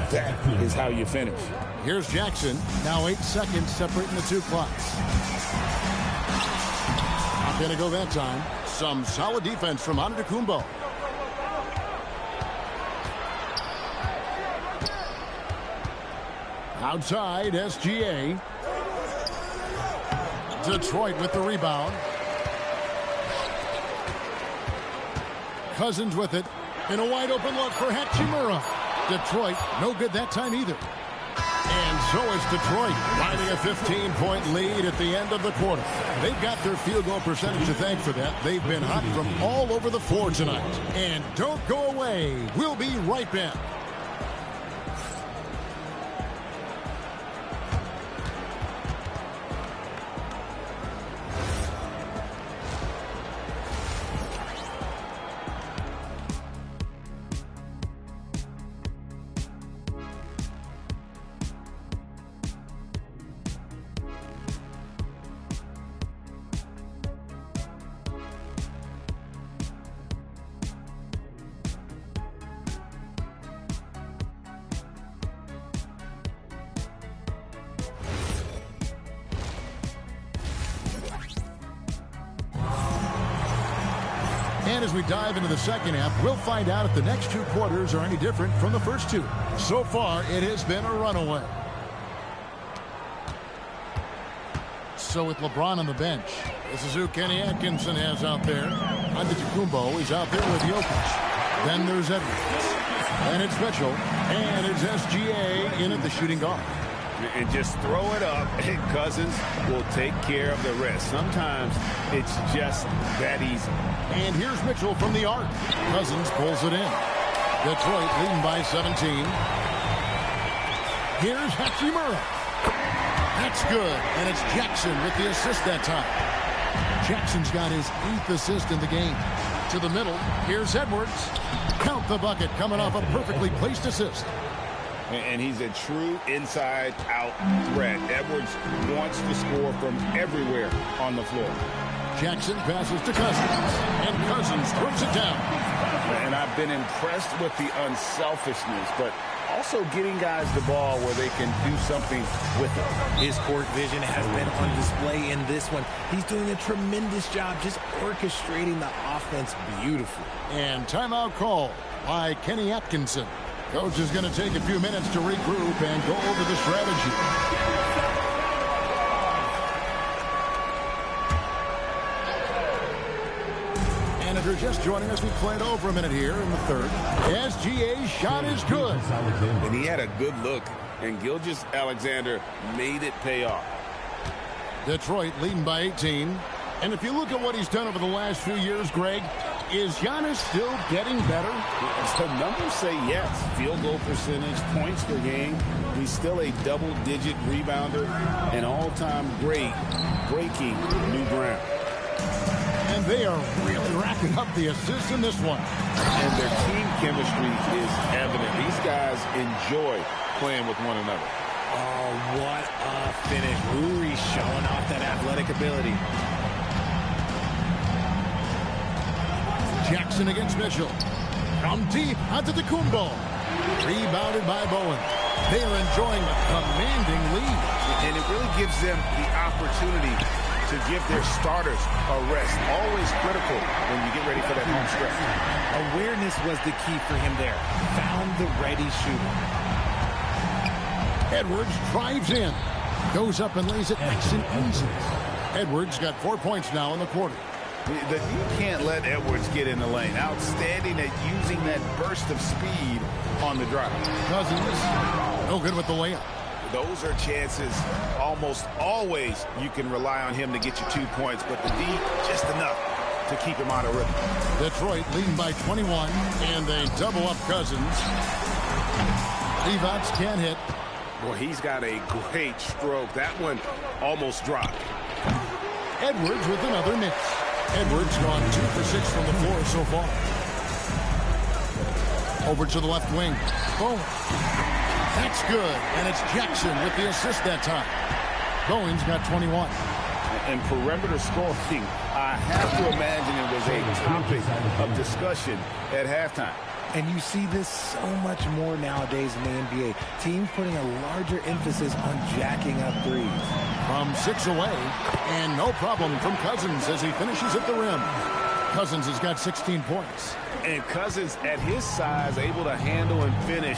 That is how you finish. Here's Jackson. Now 8 seconds separating the 2 clocks. Not going to go that time. Some solid defense from Antetokounmpo. Outside, SGA. Detroit with the rebound. Cousins with it. In a wide open look for Hachimura. Detroit, no good that time either. And so is Detroit, finding a 15-point lead at the end of the quarter. They've got their field goal percentage to thank for that. They've been hot from all over the floor tonight. And don't go away. We'll be right back. And as we dive into the second half, we'll find out if the next 2 quarters are any different from the first 2. So far, it has been a runaway. So with LeBron on the bench, this is who Kenny Atkinson has out there. Antetokounmpo is out there with Jokic. Then there's Edwards. And it's Mitchell. And it's SGA in at the shooting guard. And just throw it up, and Cousins will take care of the rest. Sometimes it's just that easy. And here's Mitchell from the arc. Cousins pulls it in. Detroit leading by 17. Here's Hachimura. That's good. And it's Jackson with the assist that time. Jackson's got his 8th assist in the game. To the middle. Here's Edwards. Count the bucket coming off a perfectly placed assist. And he's a true inside-out threat. Edwards wants to score from everywhere on the floor. Jackson passes to Cousins. And Cousins throws it down. And I've been impressed with the unselfishness, but also getting guys the ball where they can do something with it. His court vision has been on display in this one. He's doing a tremendous job just orchestrating the offense beautifully. And timeout call by Kenny Atkinson. Coach is going to take a few minutes to regroup and go over the strategy. And if you're just joining us, we played over a minute here in the third. SGA's shot is good. And he had a good look, and Gilgeous-Alexander made it pay off. Detroit leading by 18. And if you look at what he's done over the last few years, Greg, is Giannis still getting better? The numbers say yes. Field goal percentage, points per game. He's still a double-digit rebounder, an all-time great, breaking new ground. And they are really racking up the assists in this one. And their team chemistry is evident. These guys enjoy playing with one another. Oh, what a finish. Uri showing off that athletic ability. Jackson against Mitchell. From deep Antetokounmpo. Rebounded by Bowen. They are enjoying a commanding lead. And it really gives them the opportunity to give their starters a rest. Always critical when you get ready for that home stretch. Awareness was the key for him there. Found the ready shooter. Edwards drives in. Goes up and lays it nice and easy. Edwards got 4 points now in the quarter. You can't let Edwards get in the lane. Outstanding at using that burst of speed on the drive. Cousins, no good with the layup. Those are chances almost always you can rely on him to get you 2 points, but the D just enough to keep him out of rhythm. Detroit leading by 21, and they double up Cousins. Levots can't hit. Boy, he's got a great stroke. That one almost dropped. Edwards with another miss. Edwards gone 2 for 6 from the floor so far. Over to the left wing. Bowen. That's good. And it's Jackson with the assist that time. Bowen's got 21. And perimeter scoring, I have to imagine it was a topic of discussion at halftime. And you see this so much more nowadays in the NBA. Teams putting a larger emphasis on jacking up threes. From 6 away, and no problem from Cousins as he finishes at the rim. Cousins has got 16 points. And Cousins, at his size, able to handle and finish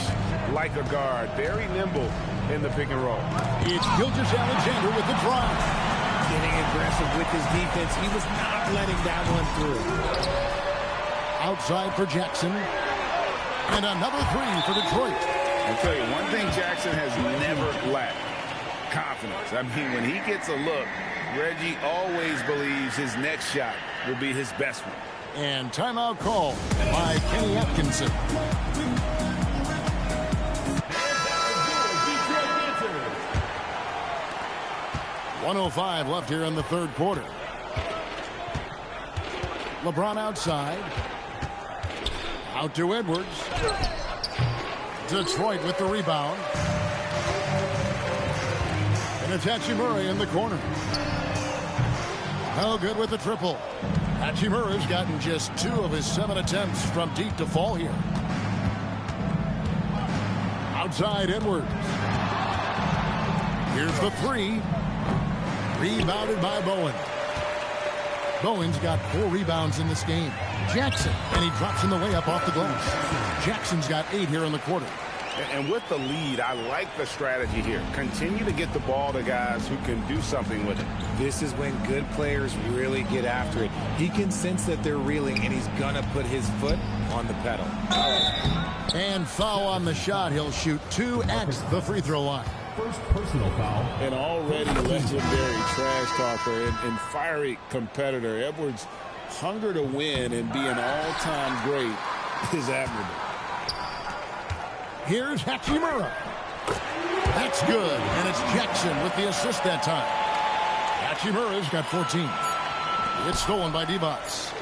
like a guard. Very nimble in the pick and roll. It's Gilgeous-Alexander with the drive. Getting aggressive with his defense. He was not letting that one through. Outside for Jackson. And another three for Detroit. I'll tell you, one thing Jackson has never lacked: confidence. I mean, when he gets a look, Reggie always believes his next shot will be his best one. And timeout call by Kenny Atkinson. .105 left here in the third quarter. LeBron outside. Out to Edwards. Detroit with the rebound. And it's Hachimura in the corner. No good with the triple. Hachimura's gotten just 2 of his 7 attempts from deep to fall here. Outside Edwards. Here's the 3. Rebounded by Bowen. Bowen's got 4 rebounds in this game. Jackson, and he drops in the layup off the glass. Jackson's got 8 here in the quarter. And with the lead, I like the strategy here. Continue to get the ball to guys who can do something with it. This is when good players really get after it. He can sense that they're reeling, and he's going to put his foot on the pedal. And foul on the shot. He'll shoot 2 at the free throw line. First personal foul. An already legendary trash talker and fiery competitor. Edwards' hunger to win and be an all-time great is admirable. Here's Hachimura. That's good. And it's Jackson with the assist that time. Hachimura's got 14. It's stolen by Divac.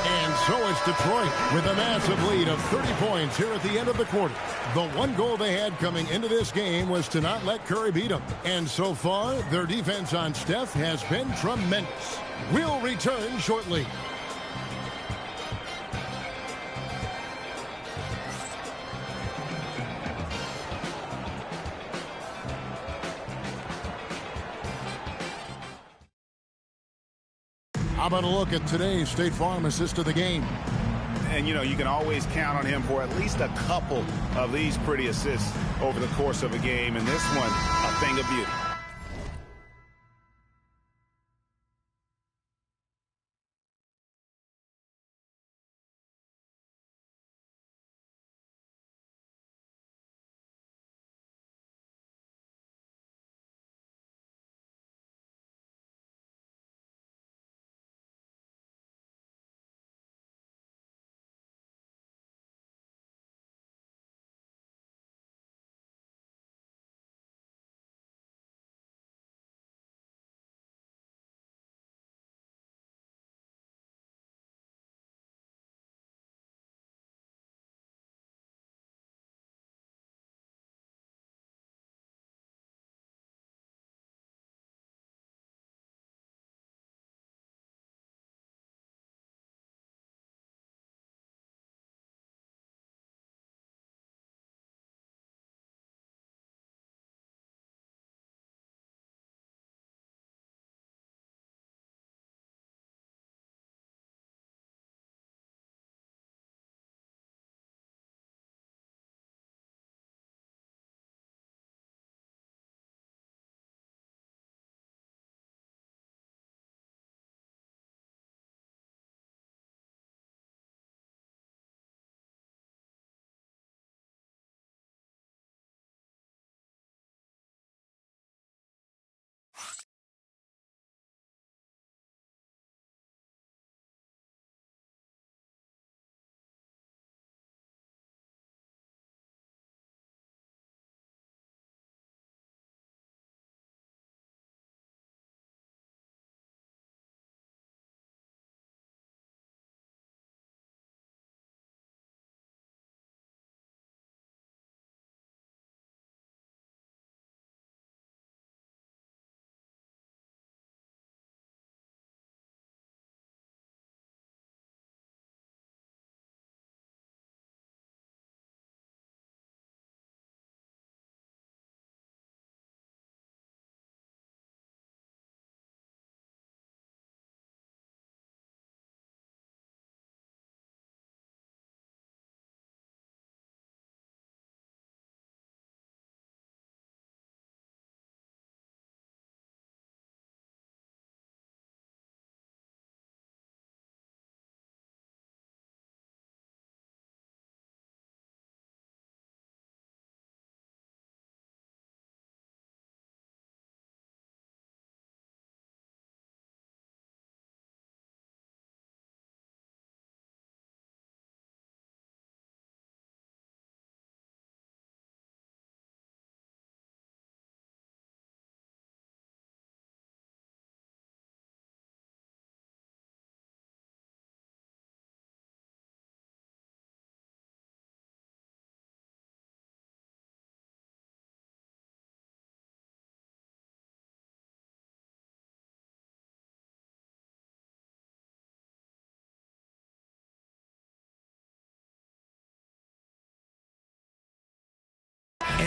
And so it's Detroit with a massive lead of 30 points here at the end of the quarter. The one goal they had coming into this game was to not let Curry beat them. And so far, their defense on Steph has been tremendous. We'll return shortly. How about a look at today's State Farm assist of the game? And, you know, you can always count on him for at least a couple of these pretty assists over the course of a game. And this one, a thing of beauty.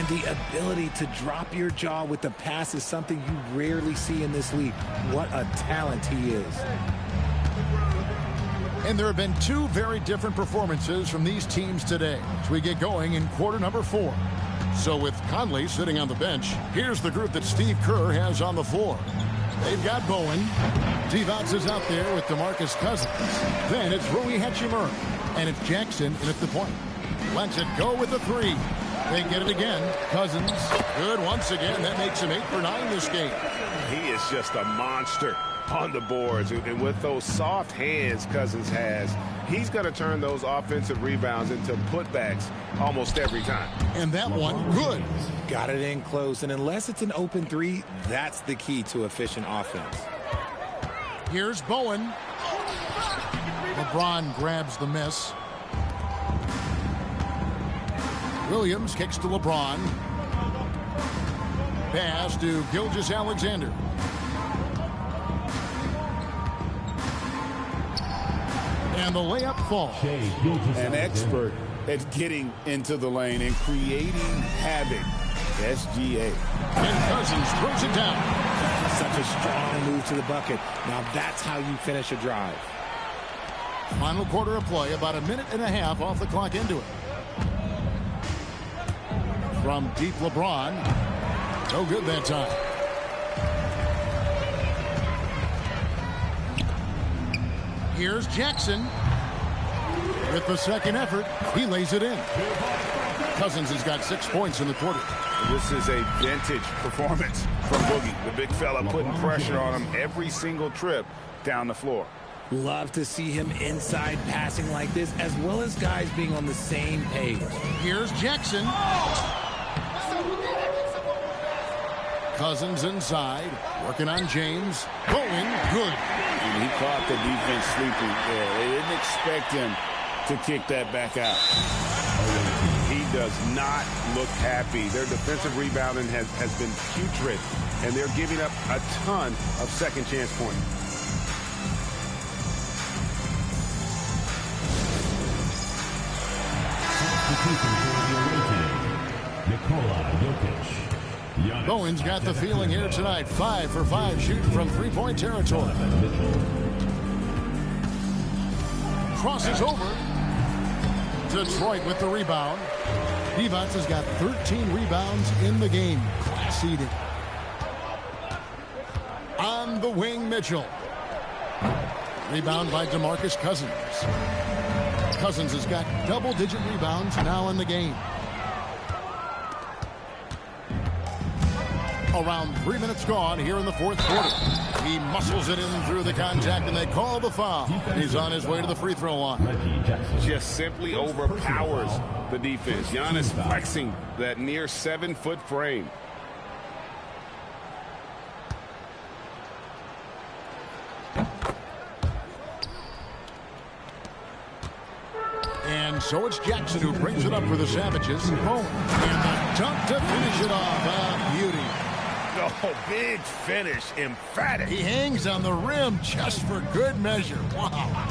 And the ability to drop your jaw with the pass is something you rarely see in this league. What a talent he is. And there have been two very different performances from these teams today as we get going in quarter number 4. So with Conley sitting on the bench, here's the group that Steve Kerr has on the floor. They've got Bowen. Divac is out there with DeMarcus Cousins. Then it's Rui Hachimura. And it's Jackson in at the point. Lets it go with the 3. They get it again. Cousins. Good once again. That makes him 8 for 9 this game. He is just a monster on the boards. And with those soft hands Cousins has, he's going to turn those offensive rebounds into putbacks almost every time. And that one, good. Got it in close. And unless it's an open 3, that's the key to efficient offense. Here's Bowen. LeBron grabs the miss. Williams kicks to LeBron. Pass to Gilgeous-Alexander. And the layup falls. An expert at getting into the lane and creating havoc. SGA. And Cousins throws it down. Such a strong move to the bucket. Now that's how you finish a drive. Final quarter of play, about a minute and a half off the clock into it. From deep LeBron. No good that time. Here's Jackson. With the second effort, he lays it in. Cousins has got 6 points in the quarter. This is a vintage performance from Boogie. The big fella putting pressure on him every single trip down the floor. Love to see him inside passing like this, as well as guys being on the same page. Here's Jackson. Cousins inside, working on James. Going good. And he caught the defense sleeping there. They didn't expect him to kick that back out. He does not look happy. Their defensive rebounding has been putrid, and they're giving up a ton of second chance points. Bowen's got the feeling here tonight. 5 for 5 shooting from three-point territory. Crosses over. Detroit with the rebound. Divac has got 13 rebounds in the game. Class eating. On the wing, Mitchell. Rebound by DeMarcus Cousins. Cousins has got double-digit rebounds now in the game. Around 3 minutes gone here in the fourth quarter. He muscles it in through the contact, and they call the foul. He's on his way to the free throw line. Just simply overpowers the defense. Giannis flexing that near 7-foot frame. And so it's Jackson who brings it up for the Savages. Bowen. And the dunk to finish it off. A beauty. Oh, big finish. Emphatic. He hangs on the rim just for good measure. Wow.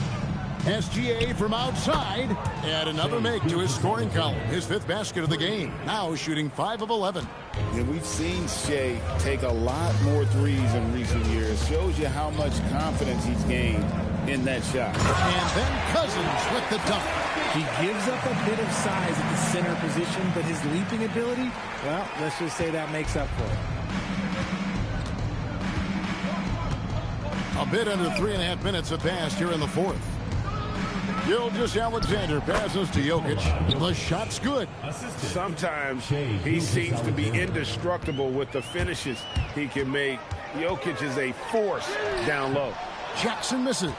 SGA from outside. Add another make to his scoring column. His 5th basket of the game. Now shooting 5 of 11. And we've seen Shea take a lot more threes in recent years. Shows you how much confidence he's gained in that shot. And then Cousins with the dunk. He gives up a bit of size at the center position, but his leaping ability, well, let's just say that makes up for it. A bit under 3.5 minutes have passed here in the fourth. Gilgeous-Alexander passes to Jokic. The shot's good. Sometimes he seems to be indestructible with the finishes he can make. Jokic is a force down low. Jackson misses.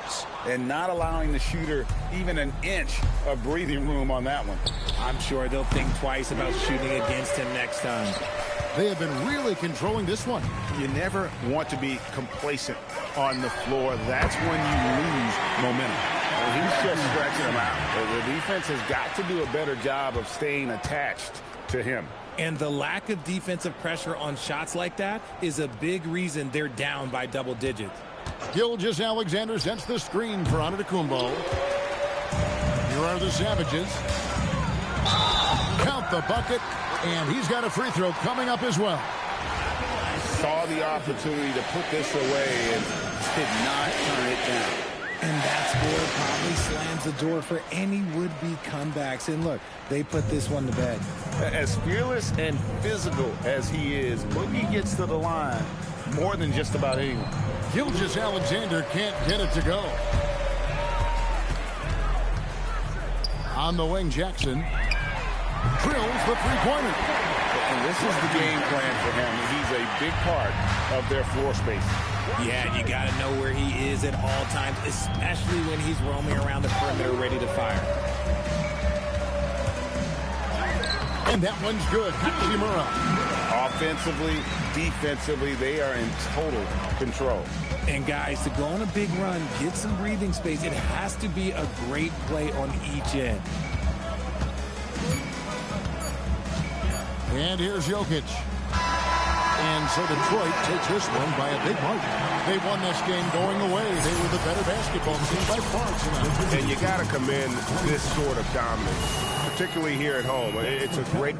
And not allowing the shooter even an inch of breathing room on that one. I'm sure they'll think twice about shooting against him next time. They have been really controlling this one. You never want to be complacent on the floor. That's when you lose momentum. And he's just stretching them out. The defense has got to do a better job of staying attached to him. And the lack of defensive pressure on shots like that is a big reason they're down by double digits. Gilgeous-Alexander sets the screen for Antetokounmpo. Here are the Savages. Count the bucket. And he's got a free throw coming up as well. Saw the opportunity to put this away and did not turn it down. And that score probably slams the door for any would-be comebacks. And look, they put this one to bed. As fearless and physical as he is, Boogie gets to the line more than just about anyone. Gilgeous-Alexander can't get it to go. On the wing, Jackson drills the three-pointer. And this is the game plan for him. He's a big part of their floor space. Yeah, you got to know where he is at all times, especially when he's roaming around the perimeter ready to fire. And that one's good. Hachimura. Offensively, defensively, they are in total control. And guys, to go on a big run, get some breathing space, it has to be a great play on each end. And here's Jokic. And so Detroit takes this one by a big margin. They won this game going away. They were the better basketball team by far tonight. And you got to commend this sort of dominance, particularly here at home. It's a great...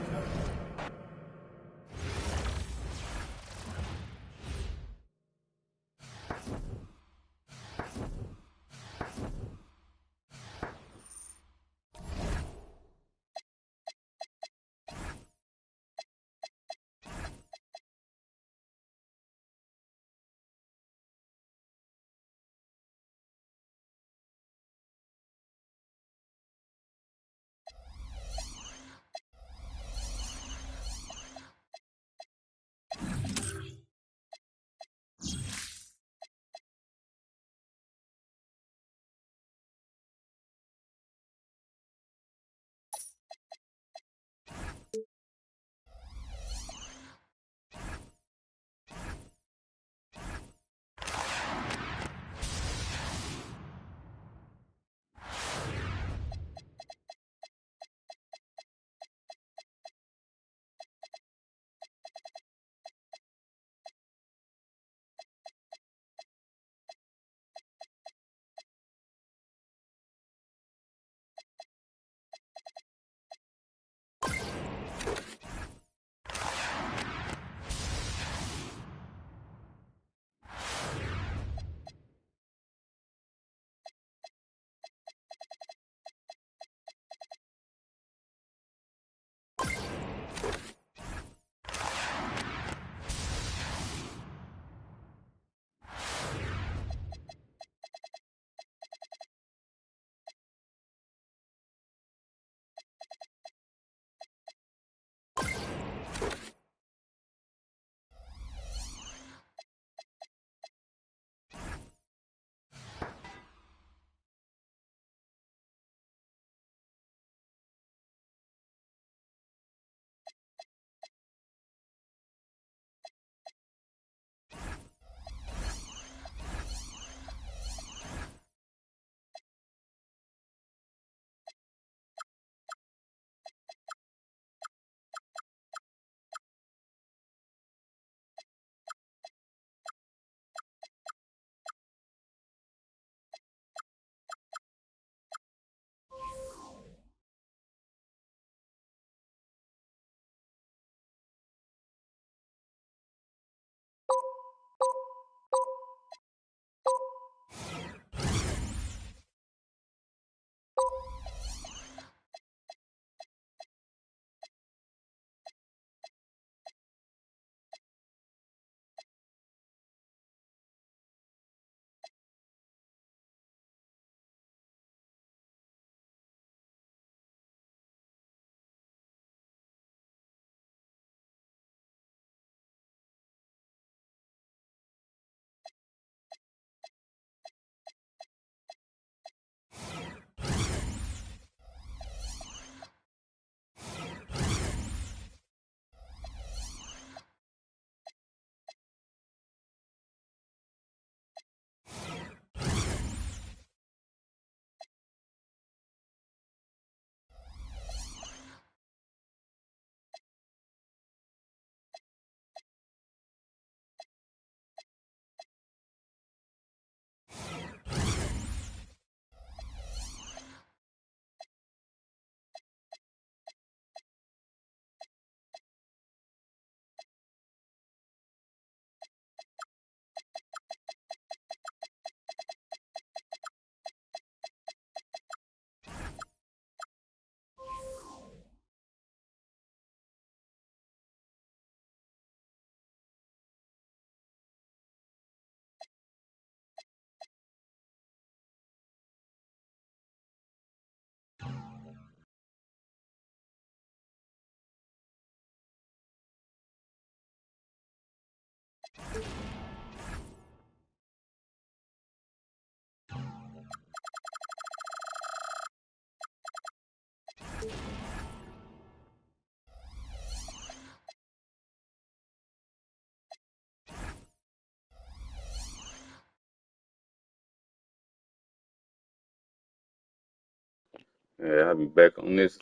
Yeah, I'll be back on this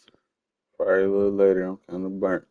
probably a little later. I'm kind of burnt.